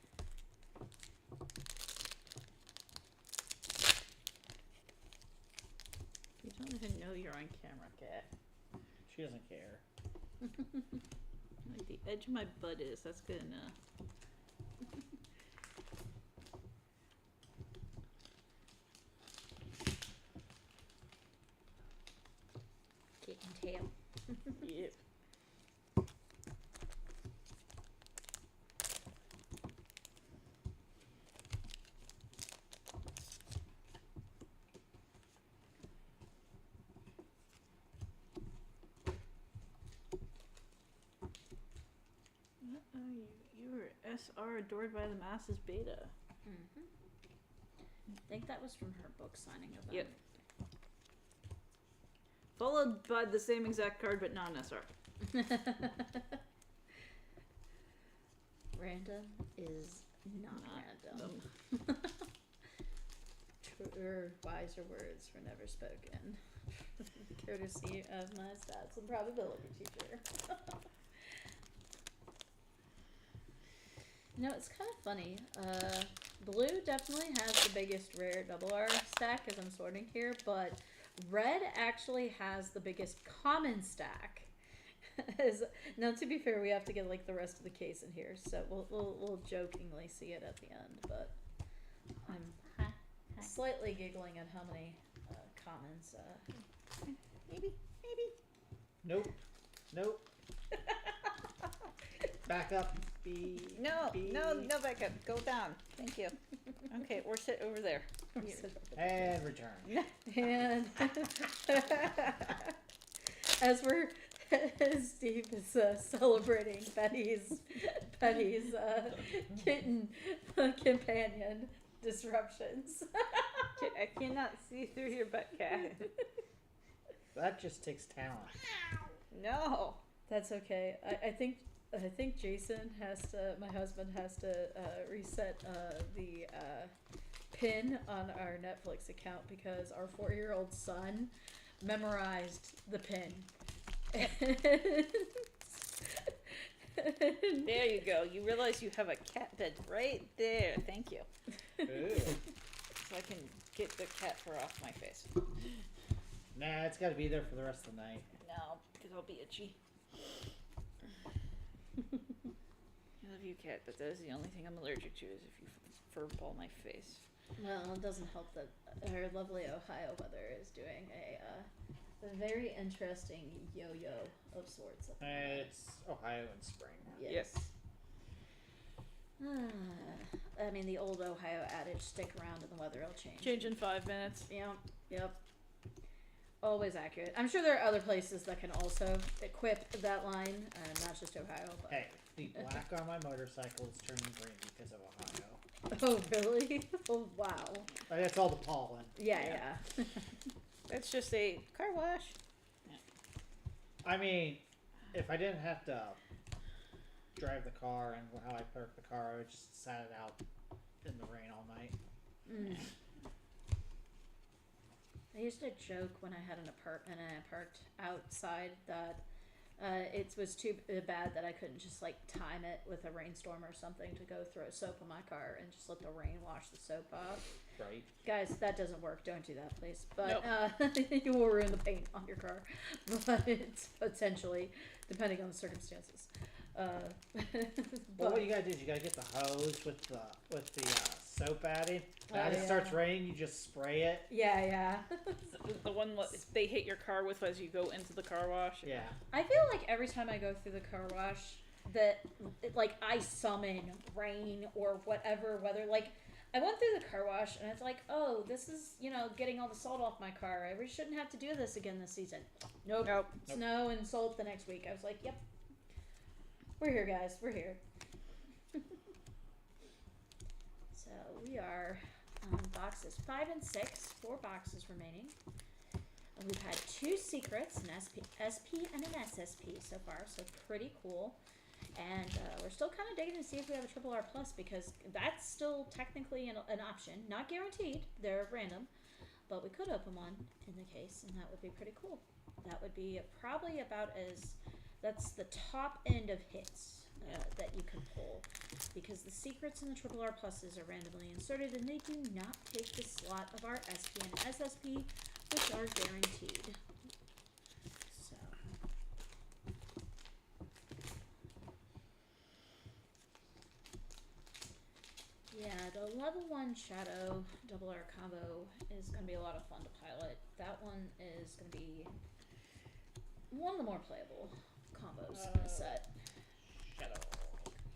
You don't even know you're on camera, Cat. She doesn't care. Like the edge of my butt is. That's good enough. Kitten tail. Yep. You were SR adored by the masses beta. Mm-hmm. I think that was from her book signing event. Yep. Followed by the same exact card, but non-SR. Random is not random. Truer, wiser words were never spoken. Courtesy of my stats and probability teacher. You know, it's kind of funny. Blue definitely has the biggest rare double R stack as I'm sorting here, but red actually has the biggest common stack. Now, to be fair, we have to get like the rest of the case in here, so we'll jokingly see it at the end. But I'm slightly giggling at how many commons. Maybe. Nope. Back up. No backup. Go down. Thank you. Okay, or sit over there. And return. And as Steve is celebrating Betty's kitten companion disruptions. I cannot see through your butt, cat. That just takes talent. No. That's okay. I think Jason my husband has to reset the pin on our Netflix account because our 4-year-old son memorized the pin. There you go. You realize you have a cat bed right there. Thank you. Ooh. So I can get the cat fur off my face. Nah, it's got to be there for the rest of the night. No, because I'll be itchy. I love you, cat, but that is the only thing I'm allergic to is if you furball my face. Well, it doesn't help that our lovely Ohio weather is doing a very interesting yo-yo of sorts. At the moment. It's Ohio in spring. Yes. I mean, the old Ohio adage, stick around and the weather will change. Change in 5 minutes. Yep. Always accurate. I'm sure there are other places that can also equip that line, not just Ohio. But... Hey, the black on my motorcycle is turning green because of Ohio. Oh, really? Oh, wow. That's all the pollen. Yeah. That's just a car wash. Yeah. I mean, if I didn't have to drive the car and how I parked the car, I would just sat it out in the rain all night. Mm. I used to joke when I had an apartment and I parked outside that it was too bad that I couldn't just like time it with a rainstorm or something to go throw soap on my car and just let the rain wash the soap off. Right. Guys, that doesn't work. Don't do that, please. But nope. You will ruin the paint on your car. But it's potentially, depending on the circumstances. Well, what you gotta do is you gotta get the hose with the soap added. As it starts raining, you just spray it. Yeah. The one they hit your car with as you go into the car wash. Yeah. I feel like every time I go through the car wash, that like I summon rain or whatever weather. Like I went through the car wash and it's like, oh, this is getting all the salt off my car. I shouldn't have to do this again this season. Nope. Snow and salt the next week. I was like, yep. We're here, guys. We're here. So we are on boxes 5 and 6. 4 boxes remaining. And we've had 2 secrets, an SP and an SSP so far, so pretty cool. And we're still kind of digging to see if we have a triple R plus because that's still technically an option. Not guaranteed. They're random. But we could open one in the case, and that would be pretty cool. That would be probably about as... That's the top end of hits that you can pull, because the secrets and the triple R pluses are randomly inserted, and they do not take the slot of our SP and SSP, which are guaranteed. So, yeah, the level 1 Shadow double R combo is going to be a lot of fun to pilot. That one is going to be one of the more playable combos in the set. Shadow.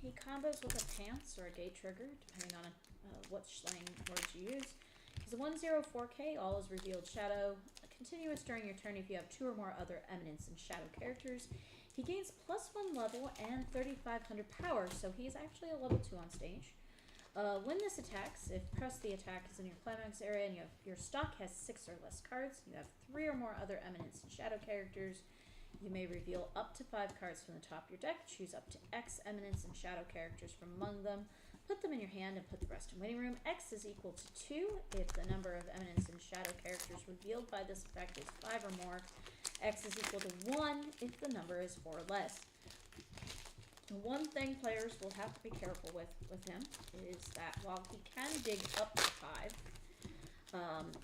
He combos with a pants or a gate trigger, depending on what slang words you use. He's a 1/0/4K, all is revealed shadow. Continuous during your turn if you have 2 or more other Eminence and Shadow characters. He gains +1 level and 3,500 power, so he's actually a level 2 on stage. When this attacks, if press the attack is in your climax area and your stock has 6 or less cards, you have 3 or more other Eminence and Shadow characters, you may reveal up to 5 cards from the top of your deck, choose up to X Eminence and Shadow characters from among them, put them in your hand and put the rest in waiting room. X is equal to 2 if the number of Eminence and Shadow characters revealed by this effect is 5 or more. X is equal to 1 if the number is 4 or less. One thing players will have to be careful with him is that while he can dig up to 5,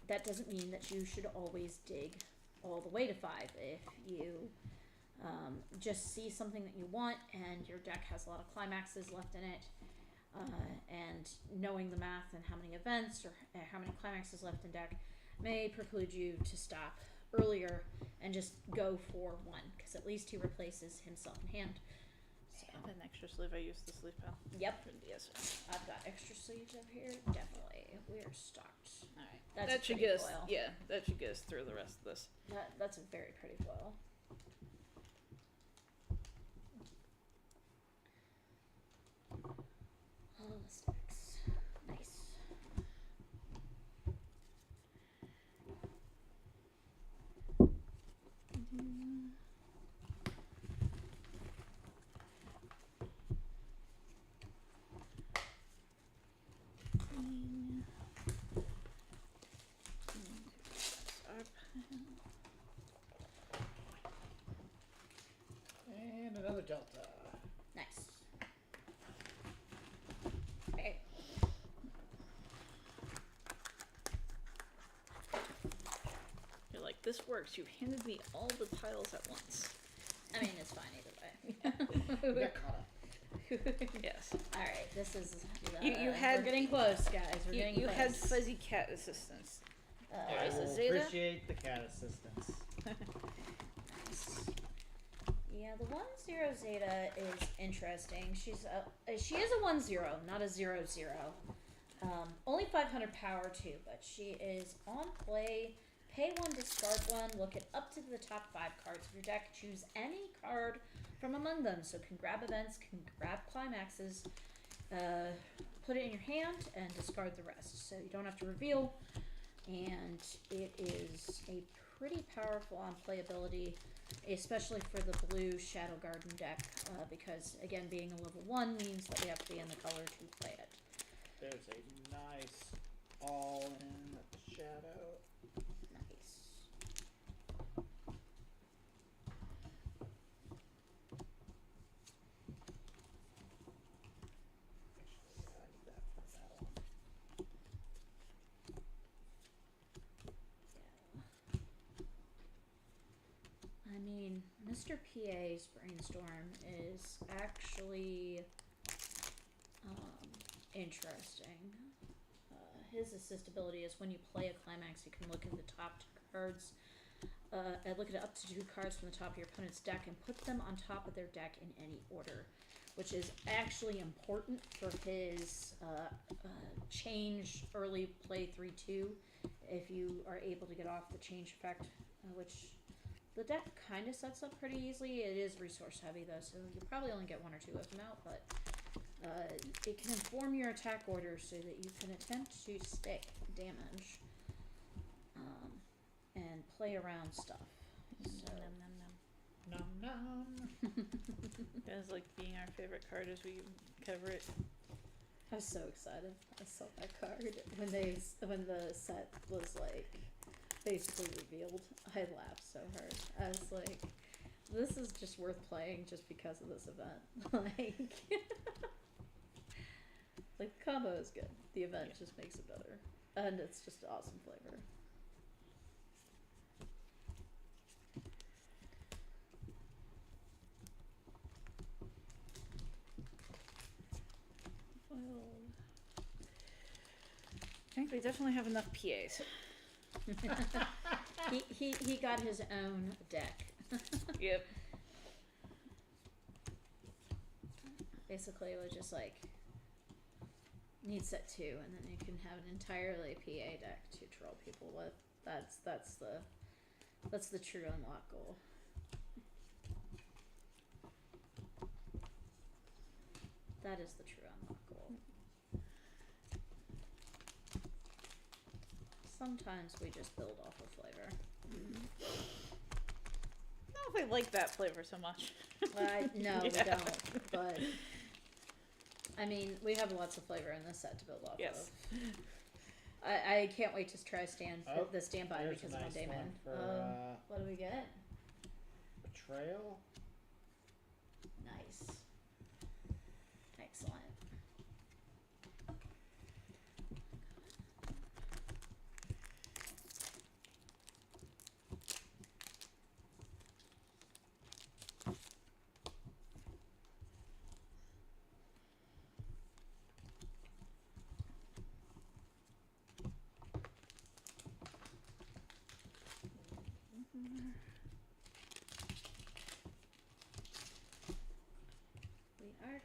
that doesn't mean that you should always dig all the way to 5. If you just see something that you want and your deck has a lot of climaxes left in it, and knowing the math and how many events or how many climaxes left in deck may preclude you to stop earlier and just go for 1, because at least he replaces himself in hand. So An extra sleeve. I used the sleeve pal. Yep. Yes. I've got extra sleeves up here. Definitely. We are stocked. All right. That's that a should pretty get us. foil. Yeah, that should get us through the rest of this. That's a very pretty foil. All the stacks. Nice. And another Delta. Nice. Okay. You're like, this works. You've handed me all the tiles at once. I mean, it's fine either We way. got caught up. Yes. All right, this is. You had- We're getting close, guys. We're getting You close. had fuzzy cat assistance. I is it will Zeta? appreciate the cat assistance. Nice. Yeah, the 1-0 Zeta is interesting. She is a 1-0, not a 0-0. Only 500 power too, but she is on play. Pay 1, discard 1. Look at up to the top 5 cards of your deck. Choose any card from among them. So can grab events, can grab climaxes. Put it in your hand and discard the rest. So you don't have to reveal. And it is a pretty powerful on playability, especially for the blue Shadow Garden deck, because again, being a level 1 means that we have to be in the color to play it. There's a nice all-in shadow. Nice. Actually, I need that for that one. I mean, Mr. PA's Brainstorm is actually interesting. His assist ability is when you play a climax, you can look at the top 2 cards, and look at up to 2 cards from the top of your opponent's deck and put them on top of their deck in any order, which is actually important for his change early play 3-2. If you are able to get off the change effect, which the deck kind of sets up pretty easily. It is resource heavy though, so you'll probably only get 1 or 2 of them out, but it can inform your attack order so that you can attempt to stick damage and play around stuff. So. Nom nom. Guys like being our favorite card as we cover it. I was so excited. I saw that card when the set was like basically revealed. I laughed so hard. I was like, this is just worth playing just because of this event. Like the combo is good. The event just makes it better. And it's just awesome flavor. Well, I think we definitely have enough PAs. He got his own deck. Yep. Basically, it was just like need set 2, and then you can have an entirely PA deck to troll people with. That's the true unlock goal. That is the true unlock goal. Sometimes we just build off of flavor. I don't know if I like that flavor so much. No, we don't. But I mean, we have lots of flavor in this set to build off Yes. of. I can't wait to try the standby There's because a of my nice Damon. one for What do we get? Betrayal. Nice. Excellent.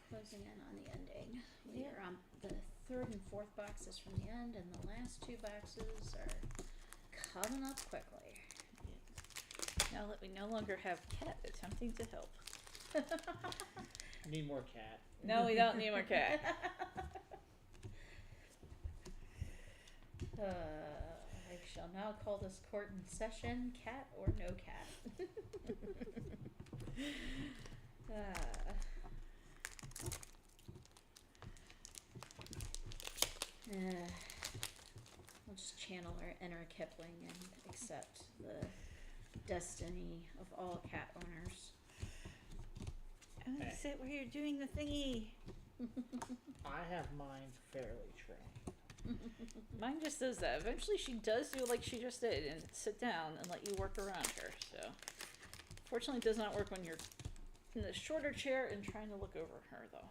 closing in on the ending. We are on the third and fourth boxes from the end, and the last two boxes are coming up quickly. Now that we no longer have Cat attempting to help. Need more cat. No, we don't need more Cat. I shall now call this court in session, cat or no cat. We'll just channel our inner Kipling and accept the destiny of all cat owners. I'm gonna sit where you're doing the thingy. I have mine fairly trained. Mine just does that. Eventually she does do like she just did and sit down and let you work around her, so. Fortunately it does not work when you're in the shorter chair and trying to look over her, though.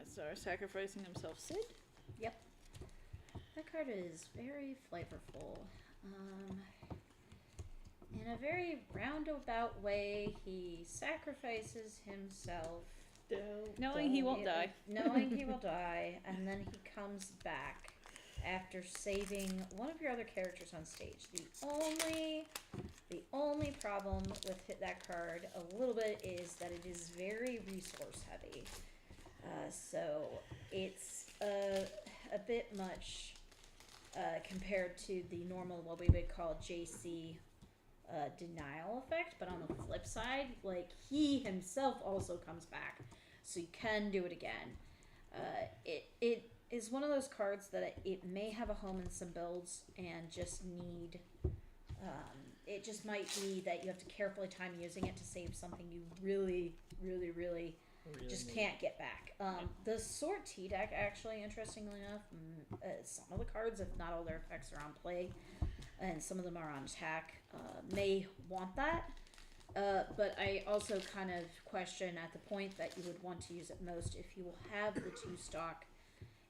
So sacrificing himself, Sid? Yep. That card is very flavorful. In a very roundabout way, he sacrifices himself. Knowing he won't die. Knowing he will die, and then he comes back after saving one of your other characters on stage. The only problem with that card a little bit is that it is very resource heavy. So it's a bit much compared to the normal, what we would call JC denial effect. But on the flip side, like, he himself also comes back, so you can do it again. It is one of those cards that it may have a home in some builds and just need... it just might be that you have to carefully time using it to save something you really just can't get back. The Sword T deck, actually, interestingly enough, some of the cards, if not all their effects, are on play, and some of them are on attack, may want that. But I also kind of question at the point that you would want to use it most if you will have the 2-stock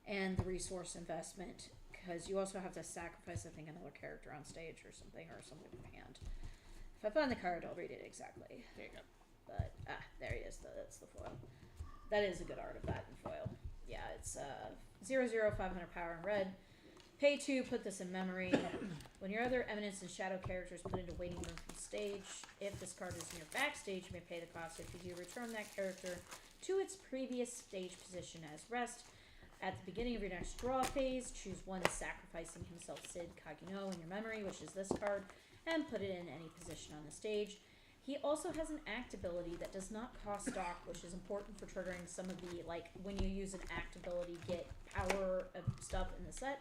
and the resource investment, because you also have to sacrifice, I think, another character on stage or something from hand. If I find the card, I'll read it exactly. There you go. But, there he is. That's the foil. That is a good art of that in foil. Yeah, it's 0/0, 500 power in red. Pay 2, put this in memory. When your other Eminence and Shadow characters put into waiting room from stage, if this card is in your backstage, you may pay the cost. If you do, return that character to its previous stage position as rest. At the beginning of your next draw phase, choose one sacrificing himself Sid Kagino in your memory, which is this card, and put it in any position on the stage. He also has an act ability that does not cost stock, which is important for triggering some of the, like, when you use an act ability, get power of stuff in the set.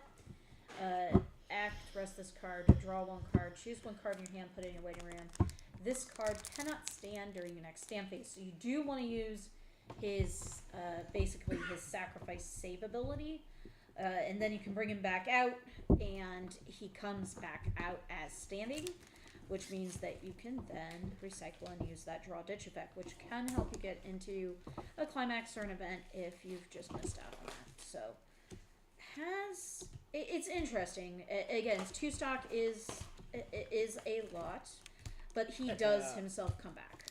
Act, rest this card, draw one card, choose one card in your hand, put it in your waiting room. This card cannot stand during your next stand phase, so you do want to use his, basically his sacrifice save ability, and then you can bring him back out, and he comes back out as standing, which means that you can then recycle and use that draw ditch effect, which can help you get into a climax or an event if you've just missed out on that. So, it's interesting. Again, his 2-stock is a lot, but he does himself come back.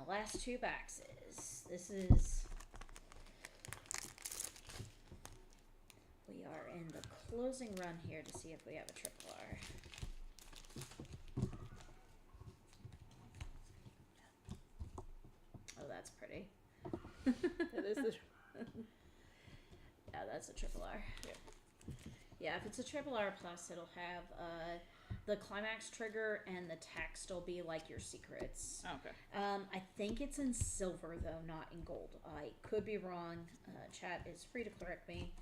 Last 2 boxes. This is... We are in the closing run here to see if we have a triple R. Oh, that's pretty. That is the... Yeah, that's a triple R. Yeah, if it's a triple R plus, it'll have the climax trigger and the text will be like your secrets. Okay. I think it's in silver though, not in gold. I could be wrong. Chat is free to correct me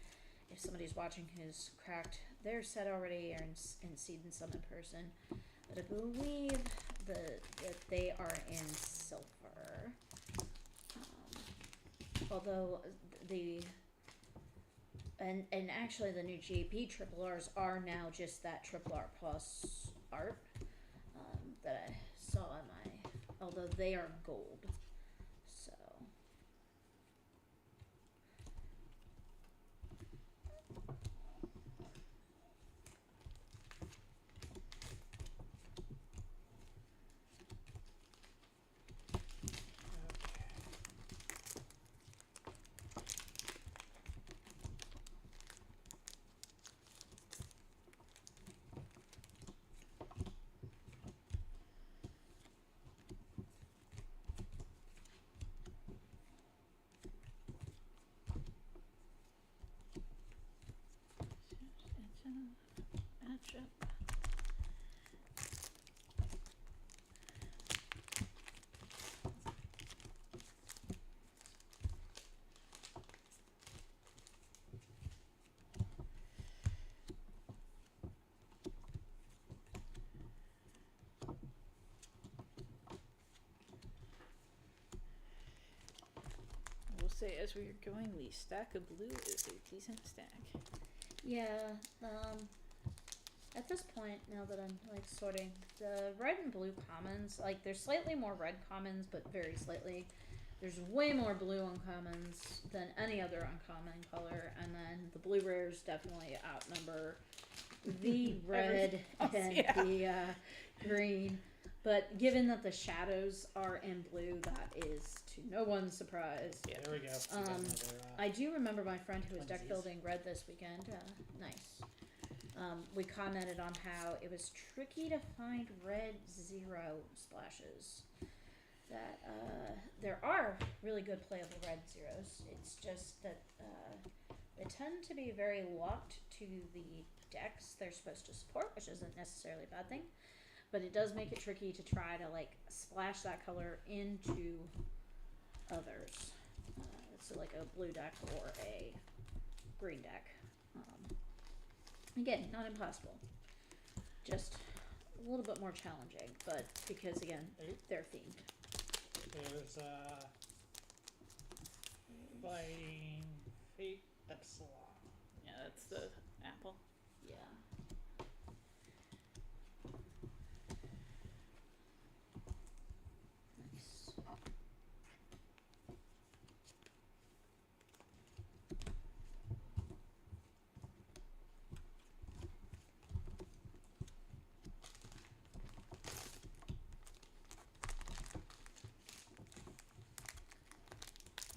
if somebody's watching who's cracked their set already or seen some in person. But I believe that they are in silver. Although the and actually the new GP triple R's are now just that triple R plus art that I saw in my, although they are gold. So Matchup. I will say, as we are going, the stack of blue is a decent stack. yeah, at this point, now that I'm like sorting the red and blue commons, like there's slightly more red commons, but very slightly. There's way more blue uncommons than any other uncommon color, and then the blue rares definitely outnumber the red and the green. But given that the shadows are in blue, that is to no one's surprise. Yeah, there we go. I do remember my friend who was deck twinsies. building red this weekend. Nice. We commented on how it was tricky to find red 0 splashes. That there are really good playable red 0s. It's just that they tend to be very locked to the decks they're supposed to support, which isn't necessarily a bad thing. But it does make it tricky to try to like splash that color into others. So like a blue deck or a green deck. Again, not impossible. Just a little bit more challenging, but because again, they're themed. There's Fighting Fate Epsilon. Yeah, that's the apple. Yeah. Nice.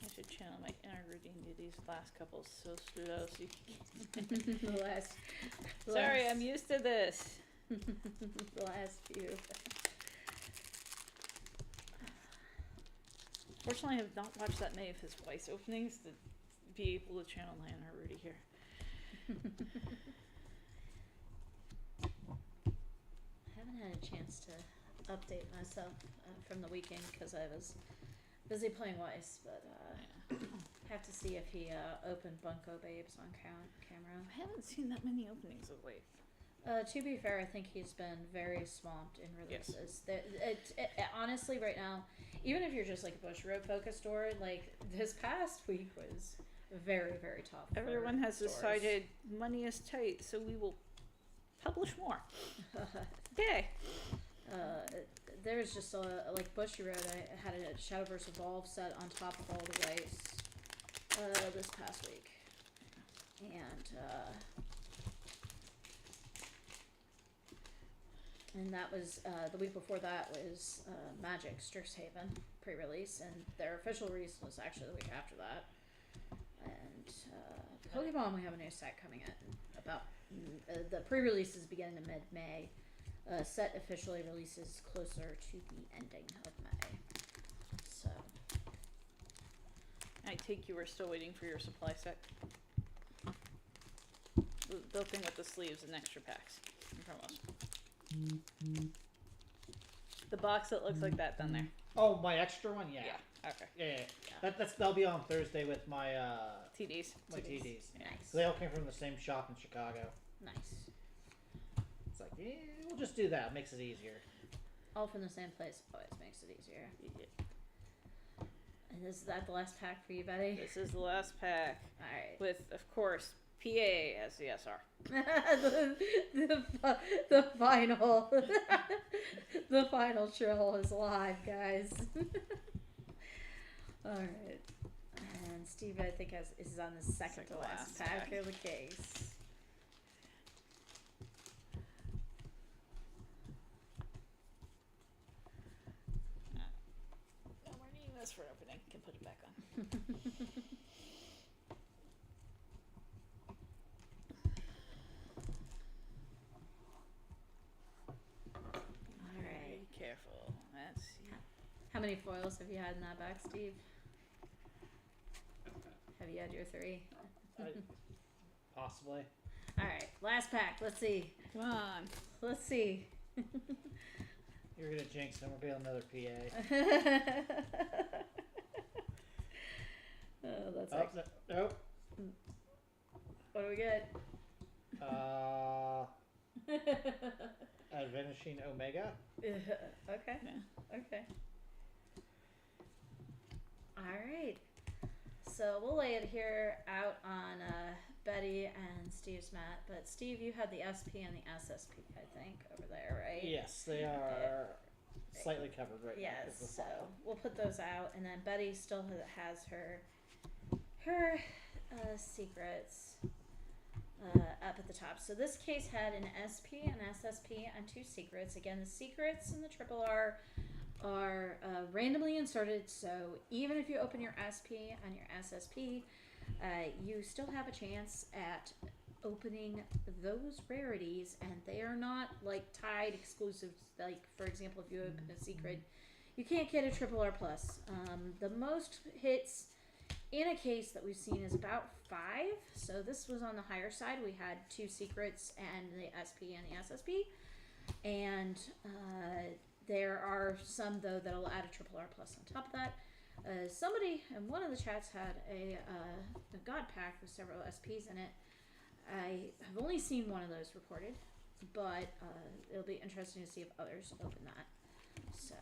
I should channel my inner reading to these last couple so slow so you can The last. Sorry, I'm used to this. The last few. Fortunately, I have not watched that many of his Weiss openings to be able to channel my inner Rudy here. I haven't had a chance to update myself from the weekend because I was busy playing Weiss, but have to see if he opened Bunko Babes on camera. I haven't seen that many openings of late. To be fair, I think he's been very swamped in releases. Honestly, right now, even if you're just like a Bushiroad focused store, like this past week was very, very tough. Everyone has stores. decided money is tight, so we will publish more. Yay! There's just like Bushiroad. I had a Shadowverse Evolve set on top of all the Weiss this past week, and that was the week before that was Magic Strixhaven pre-release, and their official release was actually the week after that. And Pokemon, we have a new set coming in about the pre-release is beginning in mid-May. Set officially releases closer to the ending of May. So I take you are still waiting for your supply set. The thing with the sleeves and extra packs and promos. The box that looks like that down there. Oh, my extra one? Yeah. Okay. Yeah. That'll be on Thursday with my TDs. my TDs. nice. So they all came from the same shop in Chicago. Nice. It's like, yeah, we'll just do that. It makes it easier. All from the same place always makes it easier. And is that the last pack for you, Betty? This is the last pack. Alright. With, of course, PA has the SR. the final the final trill is live, guys. All right, and Steve, I think is on the second to last pack of the case. No more needing this for opening. Can put it back on. Careful. Let's see. How many foils have you had in that back, Steve? Have you had your 3? Possibly. All right, last pack. Let's see. Come on. Let's see. You're gonna jinx him. We'll be on another PA. Oh, that's nope. What do we get? Vanishing Omega. Okay. Okay. All right. So we'll lay it here out on Betty and Steve's mat. But Steve, you had the SP and the SSP, I think, over there, right? Yes, they are slightly covered right now. Yes. So we'll put those out, and then Betty still has her secrets up at the top. So this case had an SP, an SSP, and 2 secrets. Again, the secrets in the triple R are randomly inserted, so even if you open your SP and your SSP, you still have a chance at opening those rarities, and they are not like tied exclusive. Like, for example, if you open a secret, you can't get a triple R plus. The most hits in a case that we've seen is about 5, so this was on the higher side. We had 2 secrets and the SP and the SSP, and there are some though that'll add a triple R plus on top of that. Somebody in one of the chats had a God pack with several SPs in it. I have only seen one of those reported, but it'll be interesting to see if others open that. So,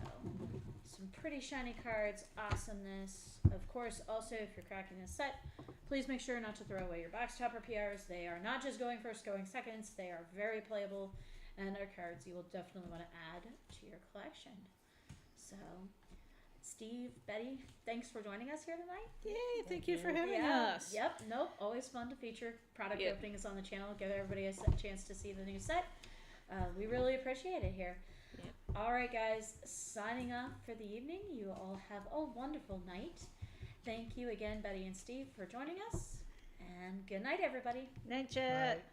some pretty shiny cards, awesomeness. Of course, also, if you're cracking this set, please make sure not to throw away your box topper PRs. They are not just going first, going seconds. They are very playable and are cards you will definitely want to add to your collection. So, Steve, Betty, thanks for joining us here tonight. Yay, thank you for having us. Yep, nope, always fun to feature product openings on the channel, give everybody a chance to see the new set. We really appreciate it here. Yep. All right, guys, signing off for the evening. You all have a wonderful night. Thank you again, Betty and Steve, for joining us. And good night, everybody. Night, chat.